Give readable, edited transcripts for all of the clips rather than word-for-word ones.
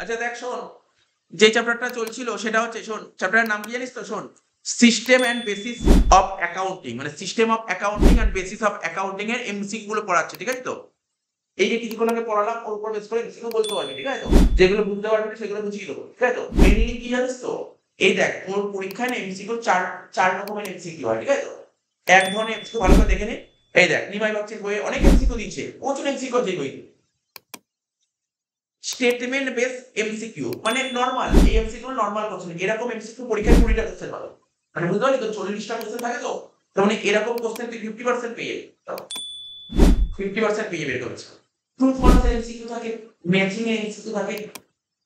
আচ্ছা দেখ শোন, যে চ্যাপ্টারটা চলছিল সেটা হচ্ছে, শোন চ্যাপ্টারের নাম কি জানিস তো? শোন, system and basis of accounting, মানে system of accounting and basis of accounting এর এমসিকিউ গুলো পড়াচ্ছে, ঠিক আছে তো? এই যে কিছুক্ষণ আগে পড়ালাম ওর উপর বেস করে এমসিকিউ বলতে পারবি, ঠিক আছে তো? যেগুলো বুঝতে পারবি না সেগুলো বুঝিয়ে দেবো, ঠিক আছে তো? মেইনলি কি জানিস তো, এই দেখ তোর পরীক্ষায় না এমসিকিউ চার চার রকমের এমসিকিউ হয়, ঠিক আছে তো? এক ধরনের এমসিকিউ ভালো করে দেখে নে। এই দেখ নিমাই বাগচির বইয়ে অনেক এমসিকিউ দিয়েছে, প্রচুর এমসিকিউ আছে বই। স্টেটমেন্ট বেস এমসিকিউ মানে নরমাল, এই এমসিকিউ নরমাল কোশ্চেন, এরকম এমসিকিউ পরীক্ষায় 20টা কোশ্চেন পাবে, মানে বুঝতে পারলি তো? 40টা কোশ্চেন থাকে তো, তার মানে এরকম কোশ্চেন তুই 50% পেয়ে যাবে, 50% পেয়ে যাবে এরকম। ট্রু ফলস এমসিকিউ থাকে, ম্যাচিং এর এমসিকিউ থাকে,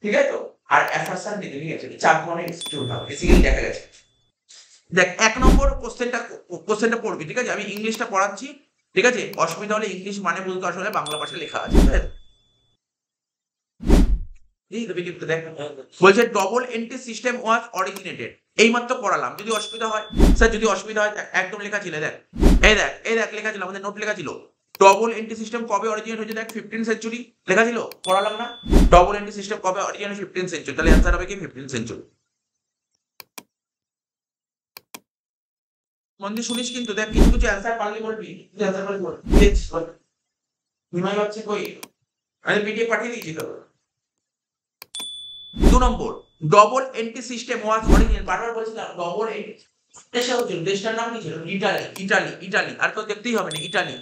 ঠিক আছে তো? আর অ্যাসারশন রিজনিং আছে, চার ধরনের এমসিকিউ থাকে বেসিক্যালি দেখা গেছে। দেখ এক নম্বর কোশ্চেনটা পড়বি, ঠিক আছে? আমি ইংলিশটা পড়াচ্ছি, ঠিক আছে? অসুবিধা হলে ইংলিশ মানে বুঝতে আসলে বাংলা ভাষায় লেখা আছে, ঠিক আছে? বলছে ডবল এন্ট্রি সিস্টেম ওয়াজ অরিজিনেটেড, এইমাত্র পড়ালাম। যদি অসুবিধা হয় স্যার, যদি অসুবিধা হয় একদম লেখা ছিল, দেখ এই দেখ লেখা ছিল, আমাদের নোট লেখা ছিল ডবল এন্ট্রি সিস্টেম কবে অরিজিনেট হয়েছে, দেখ 15 সেঞ্চুরি লেখা ছিল, পড়ালাম না? ডবল এন্ট্রি সিস্টেম কবে অরিজিনেট? 15 সেঞ্চুরি, তাহলে অ্যান্সার হবে কি 15 সেঞ্চুরি। মন দিয়ে শুনিস কিন্তু, দেখ কিছু কিছু অ্যান্সার পারলে বলবি, কিছু অ্যান্সার পারলে বলবি। নিমাই হচ্ছে কই, আমি পিডিএফ পাঠিয়ে দিয়েছি তো। 2 নম্বর, double entry system was original, বারবার বলছিলাম ডবল এন্ট্রি দেশে হচ্ছে, দেশটার নাম কি ছিল? ইটালি, আর তো দেখতেই হবে না, ইটালি।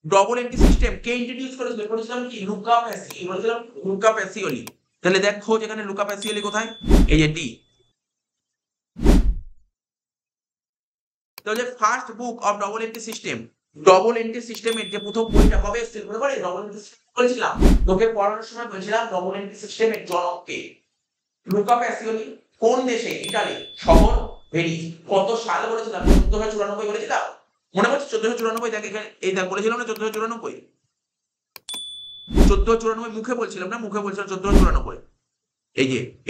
ডবল এন্ট্রি সিস্টেম কে ইন্ট্রোডিউস করেছিল? বলেছিলাম কি লুকা প্যাসিওলি, বলেছিলাম লুকা প্যাসিওলি। তাহলে দেখ খোঁজ এখানে লুকা প্যাসিওলি কোথায়, এই যে ডি। তাহলে first book of double entry system, double entry সিস্টেমের যে প্রথম বইটা কবে এসেছিল বলতে পারি? ডবল এন্ট্রি সিস্টেম বলেছিলাম তোকে পড়ানোর সময়, বলেছিলাম ডবল এন্ট্রি সিস্টেমের জনক কে? Luka Pacioli. কোন দেশে? ইটালি। শহর? ভেনিস। কত সাল বলেছিলাম? 1494 বলেছিলাম, মনে পড়ছে? 1494, দেখ এখানে এই দেখ বলেছিলাম না 1494, 1494 মুখে বলছিলাম না, মুখে বলছিলাম 1494।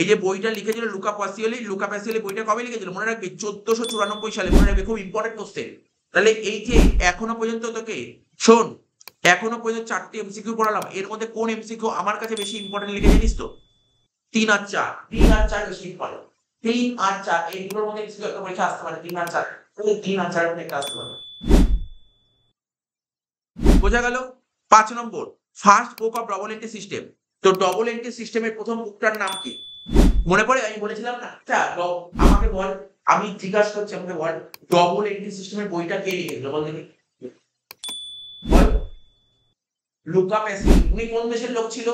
এই যে বইটা লিখেছিল লুকা প্যাসিওলি, লুকা প্যাসিওলি বইটা কবে লিখেছিল মনে রাখবি? 1494 সালে, মনে রাখবি, খুব ইম্পর্টেন্ট কোশ্চেন। তাহলে এই যে এখনো পর্যন্ত তোকে, শোন, এখনো পর্যন্ত 4টি এমসিকিউ পড়ালাম, এর মধ্যে কোন এমসিকিউ আমার কাছে বেশি ইম্পর্টেন্ট লিখে জানিস তো? 3 আর 4, 3 আর 4 বেশি ইম্পর্টেন্ট। 3 আর 4 এই দুটোর মধ্যে এমসিকিউ একটা পরীক্ষা আসতে পারে, 3 আর 4, তাহলে 3 আর 4 এর মধ্যে একটা আসতে পারে। বোঝা গেল? 5 নম্বর, first book of double entry system. তো ডবল এন্ট্রি সিস্টেমের প্রথম বুকটার নাম কি মনে পড়ে? আমি বলেছিলাম না, আচ্ছা আমাকে বল, আমি জিজ্ঞাসা করছি, আমাকে বল ডবল এন্ট্রি সিস্টেমের বইটা কে লিখেছিল বল দেখি, বল। Luka Pacioli. উনি কোন দেশের লোক ছিল?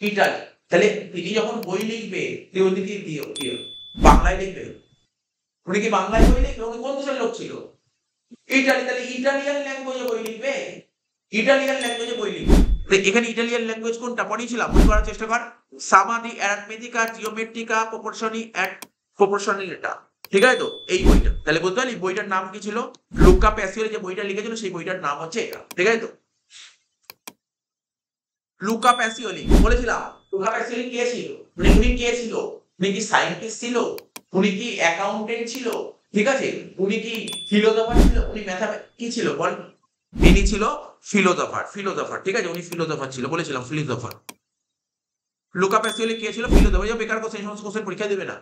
ইটালি। তাহলে তিনি যখন বই লিখবে উনি কি বাংলায় লিখবে? উনি কি বাংলায় বই লিখবে? উনি কোন দেশের লোক ছিল? ইটালি। তাহলে ইটালিয়ান ল্যাঙ্গুয়েজে বই লিখবে, ইটালিয়ান ল্যাঙ্গুয়েজে বই লিখবে। এখানে ইটালিয়ান ল্যাঙ্গুয়েজ কোনটা পড়িয়েছিলাম মনে করার চেষ্টা কর। সামাদি অ্যারিথমেটিকা জিওমেট্রিকা প্রপোর্শনি এন্ড প্রপোর্শনালিটা, ঠিক আছে তো? এই বইটা তাহলে বলতে পারলি বইটার নাম কি ছিল? লুকা প্যাসিওলি যে বইটা লিখেছিল সেই বইটার নাম হচ্ছে এটা, ঠিক আছে তো? লুকা প্যাসিওলি বলেছিলাম, লুকা প্যাসিওলি কে ছিল? উনি কে ছিল? উনি কি সায়েন্টিস্ট ছিল? উনি কি অ্যাকাউন্টেন্ট ছিল? ঠিক আছে, উনি কি ফিলোসফার ছিল? উনি কি ছিল বল? ইনি ছিল ফিলোসফার, ঠিক আছে? উনি ফিলোসফার ছিল, বলেছিলাম ফিলোসফার। লুকা প্যাসিওলি কে ছিল? ফিলোসফার। বেকার কোশ্চেন, সমস্ত কোশ্চেন পরীক্ষা দেবে না,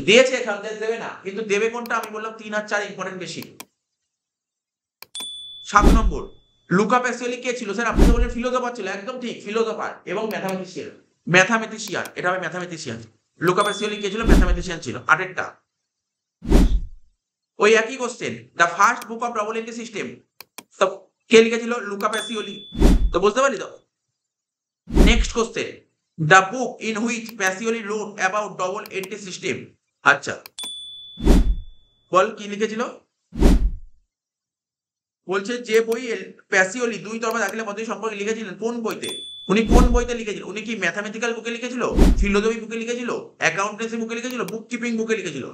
দিয়েছে এখান থেকে দেবে না, কিন্তু দেবে কোনটা? আমি বললাম 3 আর 4 ইম্পর্টেন্ট বেশি। 7 নম্বর, লুকা প্যাসিওলি কে ছিল? স্যার আপনি তো বলেন ফিলোসফার ছিল, একদম ঠিক, ফিলোসফার এবং ম্যাথামেটিশিয়ান, এটা হবে ম্যাথামেটিশিয়ান। লুকা প্যাসিওলি কে ছিল? ম্যাথামেটিশিয়ান ছিল। 8টা ওই একই question, the first book of double entry system, তো কে লিখেছিল? Luca Pacioli. তো বুঝতে পারলি তো? Next question, the book in which Pacioli wrote about double entry system. আচ্ছা বল কি লিখেছিল? বলছে যে বই প্যাসিওলি দুই তরফা দাখিলা পদ্ধতি সম্পর্কে লিখেছিলেন, কোন বইতে? উনি কোন বইতে লিখেছিলেন? উনি কি ম্যাথামেটিক্যাল বুকে লিখেছিল, ফিলোসফি বুকে লিখেছিল, অ্যাকাউন্টেন্সি বুকে লিখেছিল, বুক কিপিং বুকে লিখেছিল?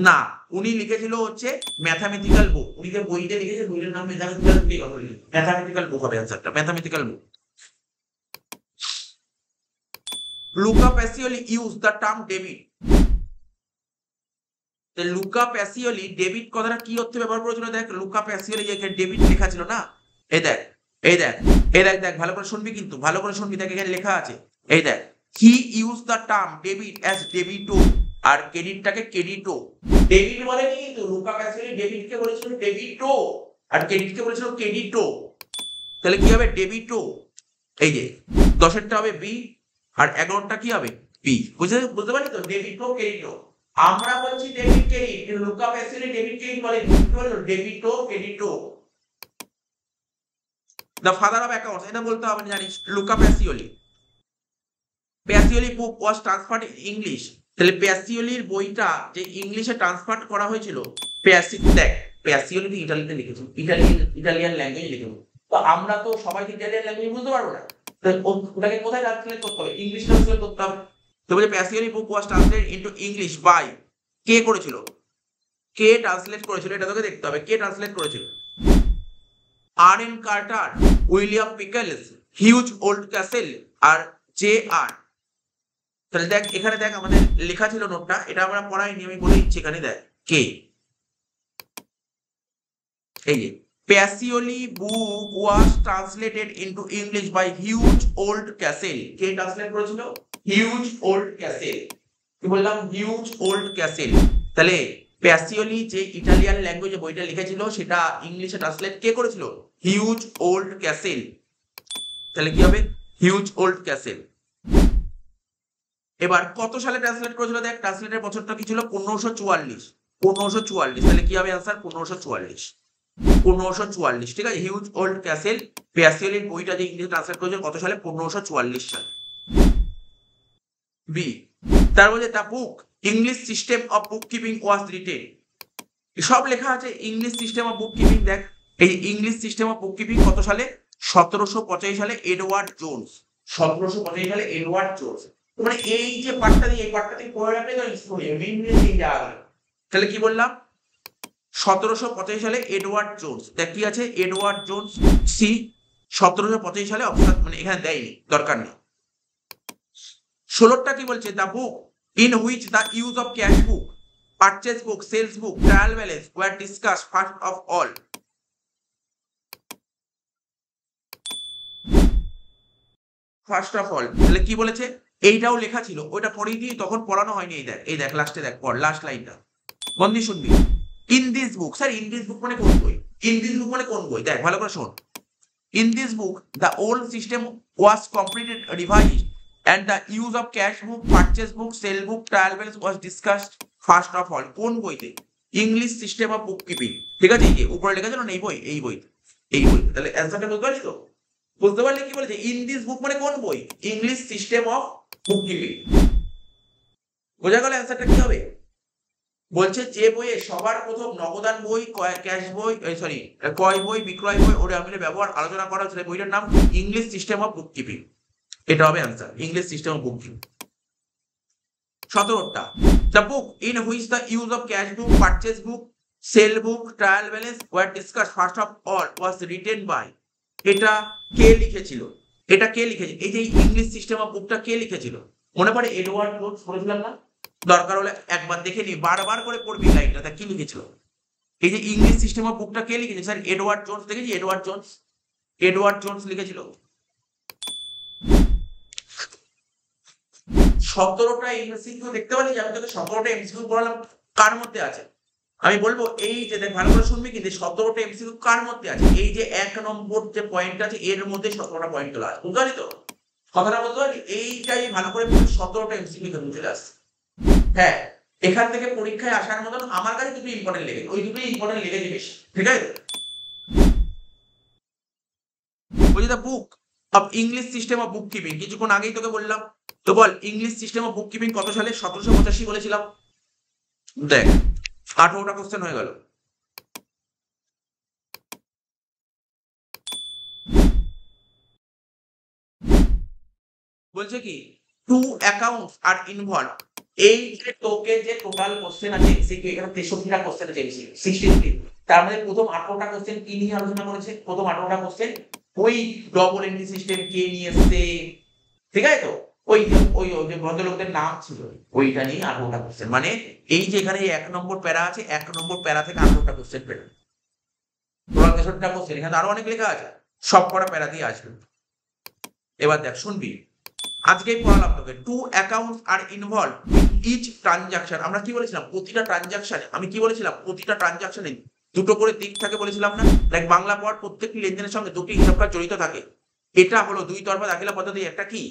না, উনি লিখেছিল হচ্ছে ম্যাথামেটিক্যাল বুক। উনি যে বইটা লিখেছে বইটার নাম ম্যাথামেটিক্যাল বুক, ম্যাথামেটিক্যাল বুক হবে অ্যানসারটা, mathematical book. Luca Pacioli use the term debit. Luca Pacioli debit কথাটা কি অর্থে ব্যবহার করেছিল? দেখ লুকা প্যাসিওলি যে ডেবিট লেখা ছিল না, এই দেখ, এই দেখ, এই দেখ, দেখ ভালো করে শুনবি, কিন্তু ভালো করে শুনবি, দেখ এখানে লেখা আছে এই দেখ, he use the term debit as ডেবিটো, আর ক্রেডিটটাকে ক্রেডিটো। ডেবিট বলেনি কিন্তু, লুকা প্যাসিওলি ডেবিটকে বলেছিল ডেবিটো, আর ক্রেডিটকে বলেছিল ক্রেডিটো। তাহলে কি হবে? ডেবিটো। এই যে 10-এরটা হবে বি, আর 11টা কি হবে? বি। বুঝতে পারলি তো? ডেবিটো ক্রেডিটো। আমরা বলছি ডেবিট ক্রেডিট, কিন্তু লুকা প্যাসিওলি ডেবিট ক্রেডিট বলেনি, কি বললো? ডেবিটো ক্রেডিটো। দ্য ফাদার অফ অ্যাকাউন্টস, এটা বলতে হবে না জানিস, Luca Pacioli. Pacioli book was transferred in English. তাহলে প্যাসিওলির বইটা যে ইংলিশে ট্রান্সফার করা হয়েছিল, দেখ প্যাসিওলি তো ইটালিতে লিখেছে, ইটালিয়ান ল্যাঙ্গুয়েজ লিখেছে। তো আমরা তো সবাই ইটালিয়ান ল্যাঙ্গুয়েজ বুঝতে পারবো না, ওটাকে কোথায় ট্রান্সলেট করতে হবে? ইংলিশ ট্রান্সলেট করতে হবে। তো বলছে Pacioli book was translated into English by, কে করেছিল? কে ট্রান্সলেট করেছিল? এটা তোকে দেখতে হবে, কে ট্রান্সলেট করেছিল? R N. Carter, William Pickles, Hugh Oldcastle, আর J.R. তাহলে দেখ, এখানে দেখ আমাদের লেখা ছিল নোটটা, এটা আমরা পড়াইনি, আমি বলে দিচ্ছি এখানে। দেখ কে, এই যে Pacioli book was translated into English by Hugh Oldcastle. কে ট্রান্সলেট করেছিল? Hugh Oldcastle. কি বললাম? Hugh Oldcastle. তাহলে প্যাসিওলি যে ইটালিয়ান ল্যাঙ্গুয়েজে বইটা লিখেছিল, সেটা ইংলিশে ট্রান্সলেট কে করেছিল? Hugh Oldcastle. তাহলে কি হবে? Hugh Oldcastle. এবার কত সালে ট্রান্সলেট করেছিল? দেখ, ট্রান্সলেটের বছরটা কি ছিল? 1544। 1544। তাহলে কি হবে আনসার? 1544। 1544, ঠিক আছে। হিউজ ওল্ড ক্যাসেল, প্যাসিওলির বইটা যে ইংলিশে ট্রান্সলেট করেছিল কত সালে? 1544 সালে। বি, তার মধ্যে the book English system of book keeping was written. সব লেখা আছে English system of book keeping. দেখ, এই English system of bookkeeping কত সালে? 1785 সালে এডওয়ার্ড জোন্স। 1785 সালে এডওয়ার্ড জোন্স। মানে এই যে পার্টটা দিয়ে, এই পার্টটা থেকে পড়ে রাখলে তো স্কুলে মেইনলি এই জায়গা। তাহলে কি বললাম? 1785 সালে এডওয়ার্ড জোন্স। দেখ কি আছে? Edward Jones C. 1785 সালে অপশন মানে এখানে দেয়নি, দরকার নেই। 16টা কি বলছে? The book in which the use of cash book, purchase book, sales book, trial balance were discuss first of all. First of all, তাহলে কি বলেছে? এইটাও লেখা ছিল, ওইটা পড়িয়ে দিয়ে তখন পড়ানো হয়নি। এই দেখ, এই দেখ লাস্টে দেখ, পড় লাস্ট লাইনটা, বন্ধি শুনবি। In this book, sir in this book মানে কোন বই? ইন দিস বুক মানে কোন বই? দেখ ভালো করে শোন। In this book the old system was completed revised and the use of cash book, purchase book, sell book, trial balance was discussed first of all. কোন বইতে? English system of book keeping, ঠিক আছে। এই যে উপরে লেখা ছিল না, এই বই, এই বই, এই বই। তাহলে অ্যান্সারটা বুঝতে পারলি তো? বুঝতে পারলে কি বলেছে? ইন দিস বুক মানে কোন বই? English system of book keeping. বোঝা গেল অ্যান্সারটা কি হবে? বলছে যে বইয়ে সবার প্রথম নগদান বই, ক্যাশ বই, সরি ক্রয় বই, বিক্রয় বই, ওটা মিলে ব্যবহার আলোচনা করা হয়েছিল, বইটার নাম English system of bookkeeping. এটা হবে answer, English system of bookkeeping. 17টা, the book in which the use of cash book, purchase book, sale book, trial balance were discuss first of all was written by. এটা কে লিখেছিল? এটা কে লিখেছিল? এই যে ইংলিশ সিস্টেম অফ বুকটা কে লিখেছিল? মনে পড়ে? এডওয়ার্ড জোন্স বলেছিলাম না? দরকার হলে একবার দেখে নি, বারবার করে পড়বি লাইনটা, তা কি লিখেছিল? এই যে ইংলিশ সিস্টেম অফ বুকটা কে লিখেছে? Sir Edward Jones. দেখেছি এডওয়ার্ড জোন্স, এডওয়ার্ড জোন্স লিখেছিল। 17টা এমসিকিউ দেখতে পাচ্ছি, আমি তোকে 17টা এমসিকিউ পড়ালাম, কার মধ্যে আছে? আমি বলবো এই যে দেখ, ভালো করে শুনবি কিন্তু, 17টা এমসিকিউ কার মধ্যে আছে? এই যে 1 নম্বর যে পয়েন্ট আছে, এর মধ্যে 17টা পয়েন্ট চলে আসে। বুঝতে পারলি তো কথাটা? বুঝতে পারলি? এইটাই ভালো করে 17টা এমসিকিউ কিন্তু চলে আসে। হ্যাঁ, এখান থেকে পরীক্ষায় আসার মতন আমার কাছে দুটো ইম্পর্টেন্ট লেগে, ওই দুটোই ইম্পর্টেন্ট লেগেছে বেশি, ঠিক আছে। বলছি the book of English system of bookkeeping, কিছুক্ষণ আগেই তোকে বললাম। তো বল English system of bookkeeping কত সালে? 1785 বলেছিলাম। দেখ 18টা কোশ্চেন হয়ে গেল। বলছে কি টু অ্যাকাউন্টস আর ইনভলভ। এই যে তোকে যে টোটাল কোশ্চেন আছে এমসিকিউ, এখানে 63টা কোশ্চেন আছে এমসিকিউ, 63। তার মধ্যে প্রথম 18টা কোশ্চেন কি নিয়ে আলোচনা করেছে? প্রথম 18টা কোশ্চেন ওই ডবল এন্ট্রি সিস্টেম কে নিয়ে এসেছে, ঠিক আছে তো? ওই যে ভদ্রলোকদের নাম ছিল, ওইটা নিয়ে 18টা কোশ্চেন। মানে এই যে এখানে 1 নম্বর প্যারা আছে, 1 নম্বর প্যারা থেকে 18টা কোশ্চেন পেল। টোটাল 63টা কোশ্চেন, এখানে আরো অনেক লেখা আছে, সব কটা প্যারা দিয়ে আসবে। এবার দেখ শুনবি, আজকেই পড়ালাম তোকে, two accounts are involve each transaction. আমরা কি বলেছিলাম, প্রতিটা ট্রানজাকশনে, আমি কি বলেছিলাম, প্রতিটা ট্রানজাকশনে দুটো করে দিক থাকে বলেছিলাম না। দেখ বাংলা পড়, প্রত্যেকটি লেনদেনের সঙ্গে দুটি হিসাব কাজ জড়িত থাকে। এটা হলো দুই তরফা দাখিলা পদ্ধতি। একটা কি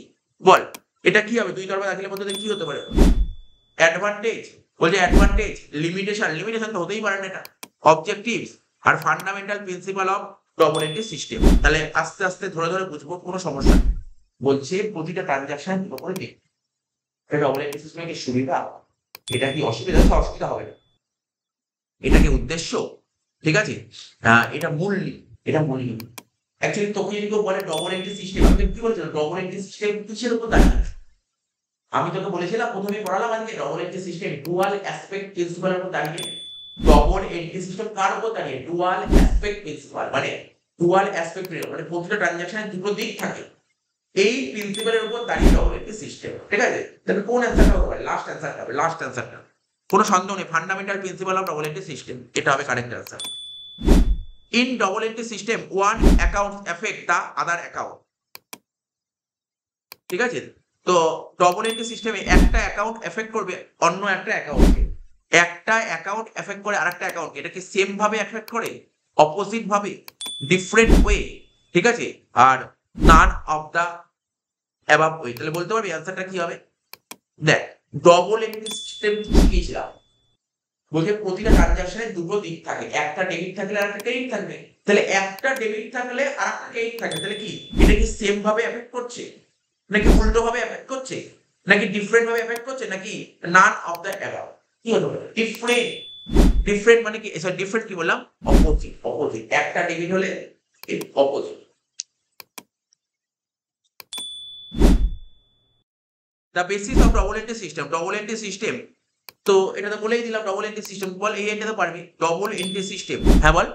বল, এটা কি হবে, দুই তরফা দাখিলা পদ্ধতি কি হতে পারে? অ্যাডভান্টেজ, বলছে অ্যাডভান্টেজ, লিমিটেশন, লিমিটেশন তো হতেই পারে না এটা, অবজেক্টিভস আর fundamental principle of double entry system. তাহলে আস্তে আস্তে ধরে ধরে বুঝবো, কোনো সমস্যা নেই। বলছে প্রতিটা ট্রানজাকশন দুটো করে দিক, এটা ডবল এন্ট্রি সিস্টেমে কি সুবিধা, এটা কি অসুবিধা? অসুবিধা হবে না, এটা কি উদ্দেশ্য, ঠিক আছে, এটা মূল, এটা মূল। অ্যাকচুয়ালি তোকে যদি কেউ বলে ডবল এন্ট্রি সিস্টেম, আমি কি বলছিলাম, ডবল এন্ট্রি সিস্টেম কিসের উপর দাঁড়িয়ে? আমি তোকে বলেছিলাম প্রথমে পড়ালাম আজকে, double entry system dual aspect প্রিন্সিপালের উপর দাঁড়িয়ে। ডবল এন্ট্রি সিস্টেম কার উপর দাঁড়িয়ে? ডুয়াল অ্যাসপেক্ট প্রিন্সিপাল, মানে ডুয়াল অ্যাসপেক্ট মানে প্রতিটা ট্রানজাকশনে দুটো দিক থাকে, এই প্রিন্সিপালের উপর দাঁড়িয়ে ডবল এন্ট্রি সিস্টেম, ঠিক আছে। তাহলে কোন অ্যানসারটা হবে? লাস্ট অ্যানসারটা হবে, লাস্ট অ্যানসারটা, কোনো সন্দেহ নেই, fundamental principle of double entry system, এটা হবে correct answer. In double entry system one account effect the other account, ঠিক আছে। তো ডবল এন্ট্রি সিস্টেমে একটা অ্যাকাউন্ট এফেক্ট করবে অন্য একটা অ্যাকাউন্টকে, একটা অ্যাকাউন্ট এফেক্ট করে আরেকটা অ্যাকাউন্টকে, এটা কি সেম ভাবে এফেক্ট করে, অপোজিট ভাবে, ডিফারেন্ট ওয়ে, ঠিক আছে, আর none of the above way. তাহলে বলতে পারবি অ্যানসারটা কি হবে? দেখ ডবল এন্ট্রি সিস্টেম শিখিয়েছিলাম, বলছে প্রতিটা ট্রানজাকশনে দুটো দিক থাকে, একটা ডেবিট থাকলে আর একটা ক্রেডিট থাকবে। তাহলে একটা ডেবিট থাকলে আর একটা ক্রেডিট থাকে, তাহলে কি এটা কি সেম ভাবে এফেক্ট করছে, নাকি উল্টো ভাবে এফেক্ট করছে, নাকি ডিফারেন্ট ভাবে এফেক্ট করছে, নাকি নান অফ দ্য অ্যাবাভ? কি হতে পারে? ডিফারেন্ট, ডিফারেন্ট মানে কি, সরি ডিফারেন্ট কি বললাম, অপোজিট, অপোজিট, একটা ডেবিট হলে opposite. The basis of double entry system, double entry system, তো এটা তো বলেই দিলাম, ডবল এন্ট্রি সিস্টেম বল, এই এন্ট্রি তো পারবি, ডবল এন্ট্রি সিস্টেম, হ্যাঁ বল,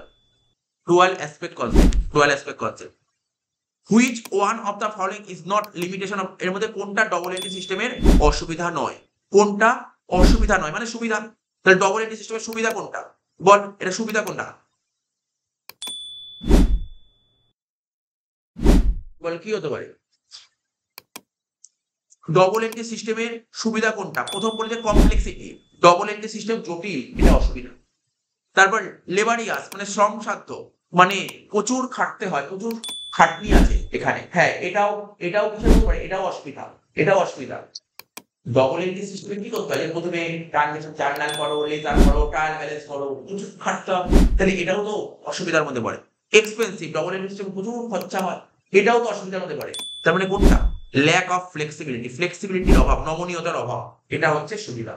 dual aspect concept, dual aspect concept. Which one of the following is not limitation of, এর মধ্যে কোনটা ডবল এন্ট্রি সিস্টেমের অসুবিধা নয়, কোনটা অসুবিধা নয় মানে সুবিধা। তাহলে ডবল এন্ট্রি সিস্টেমের সুবিধা কোনটা বল, এটা সুবিধা কোনটা বল, কি হতে পারে? ডবল এন্ট্রি সিস্টেমের সুবিধা কোনটা? প্রথম বলেছে কমপ্লেক্সিটি, ডবল এন্ট্রি সিস্টেম জটিল, এটা অসুবিধা। তারপর লেবারিয়াস মানে শ্রম সাধ্য, মানে প্রচুর খাটতে হয়, প্রচুর খাটনি আছে এখানে, হ্যাঁ এটাও, এটাও কিছু হতে পারে, এটাও অসুবিধা, এটাও অসুবিধা। ডবল এন্ট্রি সিস্টেমে কি করতে হয়, প্রথমে ট্রানজাকশন জার্নাল করো, লেজার করো, ট্রায়াল ব্যালেন্স করো, প্রচুর খাটতে হয়, তাহলে এটাও তো অসুবিধার মধ্যে পড়ে। এক্সপেন্সিভ, ডবল এন্ট্রি সিস্টেম প্রচুর খরচা হয়, এটাও তো অসুবিধার মধ্যে পড়ে। তার মানে কোনটা? ল্যাক অফ ফ্লেক্সিবিলিটি, ফ্লেক্সিবিলিটির অভাব, নমনীয়তার অভাব, এটা হচ্ছে সুবিধা,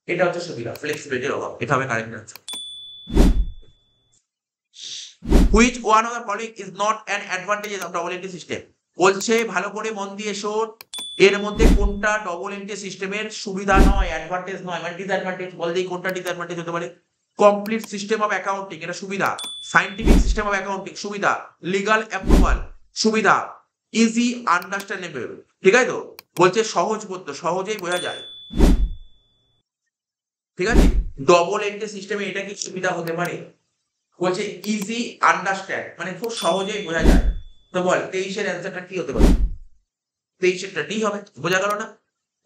এটা হচ্ছে সুবিধা, ফ্লেক্সিবিলিটির অভাব, এটা হবে correct answer. Which one of the following is not an advantage of double entry system, বলছে ভালো করে মন দিয়ে শোন, এর মধ্যে কোনটা ডবল এন্ট্রি সিস্টেমের সুবিধা নয়, অ্যাডভান্টেজ নয়, মানে ডিসঅ্যাডভান্টেজ, বলতেই কোনটা ডিসঅ্যাডভান্টেজ হতে পারে? কমপ্লিট সিস্টেম অফ অ্যাকাউন্টিং, এটা সুবিধা, সায়েন্টিফিক সিস্টেম অফ অ্যাকাউন্টিং সুবিধা, লিগাল অ্যাপ্রুভাল সুবিধা, ইজি আন্ডারস্ট্যান্ডেবল, ঠিক আছে, তো বলছে সহজবোধ্য, সহজেই বোঝা যায়, ঠিক আছে। ডবল এন্ট্রি সিস্টেমে এটা কি সুবিধা হতে পারে? বলছে ইজি আন্ডারস্ট্যান্ড, মানে খুব সহজেই বোঝা যায়। তো বল 23-এর অ্যান্সারটা কি হতে পারে? 23-এরটা ডি হবে, বোঝা গেল না?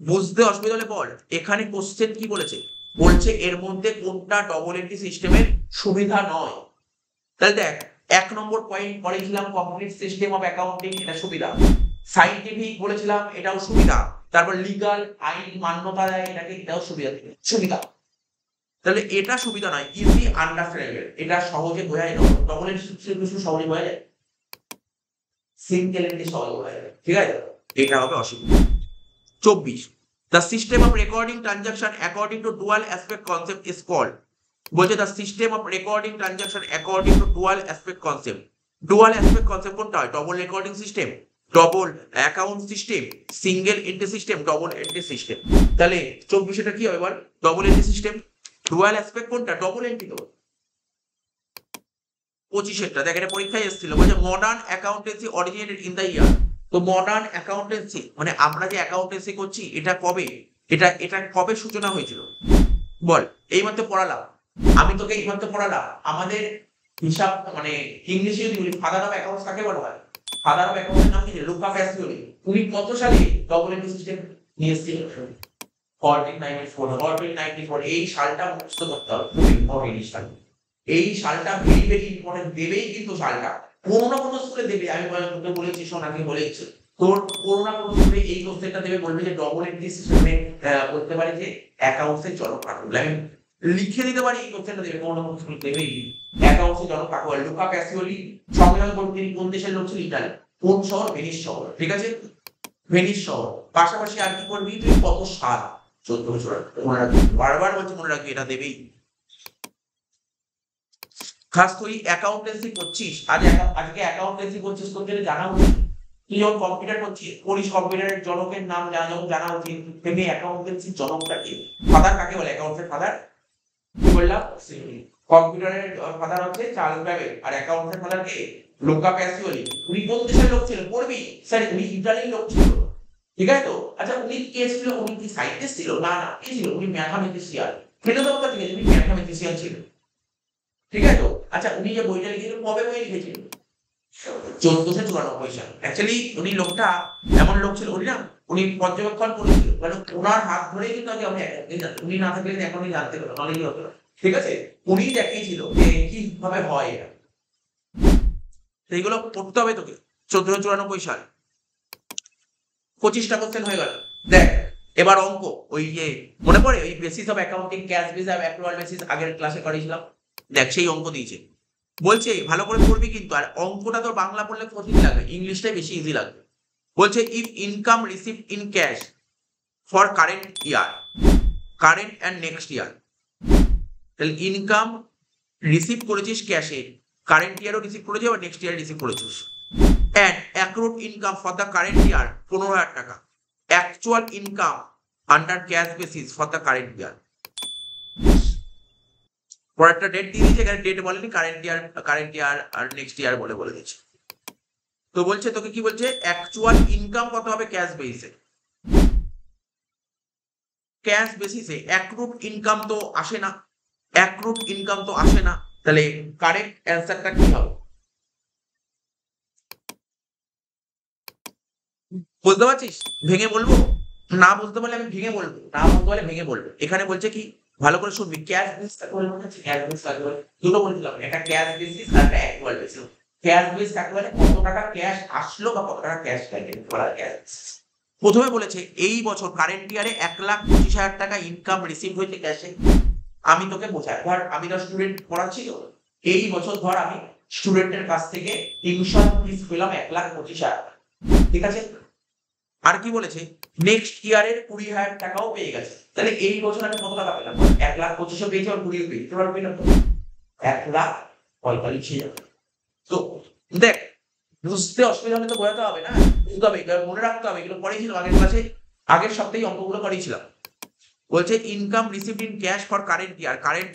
বুঝতে অসুবিধা হলে বল। এখানে কোশ্চেন কি বলেছে, বলছে এর মধ্যে কোনটা ডবল এন্ট্রি সিস্টেমের সুবিধা নয়। তাহলে দেখ 1 নম্বর পয়েন্ট পড়েছিলাম কমপ্লিট সিস্টেম অফ অ্যাকাউন্টিং, এটা সুবিধা, সায়েন্টিফিক বলেছিলাম এটাও সুবিধা, তারপর লিগাল আইন মান্যতা দেয় এটাকে, এটাও সুবিধা, সুবিধা। তাহলে এটা সুবিধা নয়, ইজি আন্ডারস্ট্যান্ডেবল, এটা সহজে বোঝা যায়, ডবল এন্ট্রি সিস্টেম সহজে বোঝা যায়, সিঙ্গেল এন্ট্রি সহজে বোঝা যায়, ঠিক আছে, এটা হবে অসুবিধা। 24 the system of recording transaction according to dual aspect concept is called, বলছে the system of recording transaction according to dual aspect concept, dual aspect concept কোনটা হয়? Double recording system, double account system, single entry system, double entry system. তাহলে 24 এটা কি হবে বল? Double entry system. Dual aspect কোনটা? Double entry তো। 25-এরটা দেখ, এটা পরীক্ষায় এসেছিল, বলছে modern accountancy originated in the year, তো মডার্ন অ্যাকাউন্টেন্সি মানে আমরা যে অ্যাকাউন্টেন্সি করছি এটা কবে, এটা এটা কবে সূচনা হয়েছিল বল? এইমাত্র পড়ালাম, আমি তোকে এইমাত্র পড়ালাম, আমাদের হিসাব মানে ইংলিশে যদি বলি ফাদার অফ অ্যাকাউন্টস কাকে বলা হয়? ফাদার অফ অ্যাকাউন্টের নাম কি? Luca Pacioli. উনি কত সালে ডবল এন্ট্রি সিস্টেম নিয়ে এসেছিলেন? 1494। এই সালটা মুখস্থ করতে হবে, খুব ইম্পর্টেন্ট এই সাল। এই সালটা ভেরি ভেরি ইম্পর্টেন্ট, দেবেই কিন্তু সালটা কোনো না কোনো স্কুলে দেবে। আমি তোকে বলেছি, শোন আগে বলেছি, তোর কোনো না কোনো স্কুলে এই কোশ্চেনটা দেবে, বলবে যে ডবল এন্ট্রি সিস্টেমে বলতে পারে যে অ্যাকাউন্টসের জনক কাকে বলে। আমি লিখে দিতে পারি এই কোশ্চেনটা দেবে, কোনো না কোনো স্কুল দেবেই। অ্যাকাউন্টসের জনক কাকে বলে? Luca Pacioli. সংবিধান বলতে তিনি কোন দেশের লোক ছিল? ইতালি। কোন শহর? ভেনিস শহর। ঠিক আছে, ভেনিস শহর। পাশাপাশি আর কি করবি তুই? কত সাল? 14 বছর। মনে রাখবি, বারবার বলছি মনে রাখবি, এটা দেবেই। খাস তুই অ্যাকাউন্টেন্সি করছিস, আজকে অ্যাকাউন্টেন্সি করছিস, তোর জন্য জানা উচিত। তুই যখন কম্পিউটার করছিস, করিস, কম্পিউটারের জনকের নাম যখন জানা উচিত, তেমনি অ্যাকাউন্টেন্সির জনকটা কি? ফাদার কাকে বলে? অ্যাকাউন্টের ফাদার কি বললাম? কম্পিউটারের ফাদার হচ্ছে চার্লস ব্যাবেল, আর অ্যাকাউন্টের ফাদার কে? Luka Pacioli. উনি কোন দেশের লোক ছিল? পড়বি স্যার, উনি ইতালির লোক ছিল। ঠিক আছে তো? আচ্ছা, উনি কে ছিল? উনি কি সায়েন্টিস্ট ছিল? না না, কে ছিল? উনি ম্যাথামেটিশিয়ান। ফেলে দাও কথা, ঠিক আছে, উনি ম্যাথামেটিশিয়ান ছিল। ঠিক আছে তো? আচ্ছা, উনি যে বইটা লিখেছিলেন, কবে বই লিখেছিলেন? 1494 সাল। অ্যাকচুয়ালি উনি লোকটা এমন লোক ছিল, উনি পর্যবেক্ষণ করেছিল, মানে ওনার হাত ধরেই কিন্তু আগে আমি উনি না থাকলে এখনই জানতে পারতাম, নলেজই হতো না। ঠিক আছে, উনি দেখিয়েছিল যে কিভাবে হয় এটা। সেইগুলো পড়তে হবে তোকে। 1494 সাল। 25টা কোশ্চেন হয়ে গেল। দেখ এবার অঙ্ক, ওই যে মনে পড়ে ওই basis of accounting, cash base আর অ্যাক্রুয়াল বেসিস, আগের ক্লাসে করেছিলাম। দেখ সেই অঙ্ক দিয়েছে, বলছে ভালো করে পড়বি কিন্তু। আর অঙ্কটা তোর বাংলা পড়লে কঠিন লাগবে, ইংলিশটাই বেশি ইজি লাগবে। বলছে if income receive in cash for current and next year, তাহলে ইনকাম রিসিভ করেছিস ক্যাশে, কারেন্ট ইয়ারও রিসিভ করেছিস, আবার নেক্সট ইয়ার রিসিভ করেছিস। And accrued income for the current year 15,000 টাকা, actual income under cash basis for the current year. পরেরটা date দিয়ে দিয়েছে, এখানে ডেট বলেনি, কারেন্ট ইয়ার আর নেক্সট ইয়ার বলে দিয়েছে। তো বলছে তোকে কি বলছে? অ্যাকচুয়াল ইনকাম কত হবে ক্যাশ বেসিসে? ক্যাশ বেসিসে অ্যাক্রুড ইনকাম তো আসে না, তাহলে কারেক্ট অ্যান্সারটা কি হবে? বুঝতে পারছিস? ভেঙে বলবো, না বুঝতে পারলে আমি ভেঙে বলবো, এখানে বলছে কি, ভালো করে শুনবি। ক্যাশ বেসিস কাকে বলে? ক্যাশ বেসিস কাকে বলে? দুটো বলছিলাম, একটা ক্যাশ বেসিস আর একটা অ্যাকচুয়াল বেসিস। ক্যাশ বেস কাকে বলে? কত টাকা ক্যাশ আসলো বা কত টাকা ক্যাশ গেল বলা ক্যাশ। প্রথমে বলেছে এই বছর কারেন্ট ইয়ারে 1,25,000 টাকা ইনকাম রিসিভ হয়েছে ক্যাশে। আমি তোকে বোঝাই, ধর আমি তো স্টুডেন্ট পড়াচ্ছি, তো এই বছর ধর আমি স্টুডেন্টের কাছ থেকে টিউশন ফিস পেলাম 1,25,000। ঠিক আছে, আর কি বলেছে? নেক্সট ইয়ারের 20,000 টাকাও পেয়ে গেছে। তাহলে এই বছর আমি কত টাকা পেলাম? 1,25,000 পেয়েছি আর 20 পেয়েছি, তোমরা পেলাম তো 1,45,000। তো দেখ, বুঝতে অসুবিধা হলে তো বোঝাতে হবে না, বুঝতে হবে, মনে রাখতে হবে। এগুলো পড়েছিলাম আগের ক্লাসে, আগের সপ্তাহে অঙ্কগুলো করেছিলাম। বলছে income received in cash for current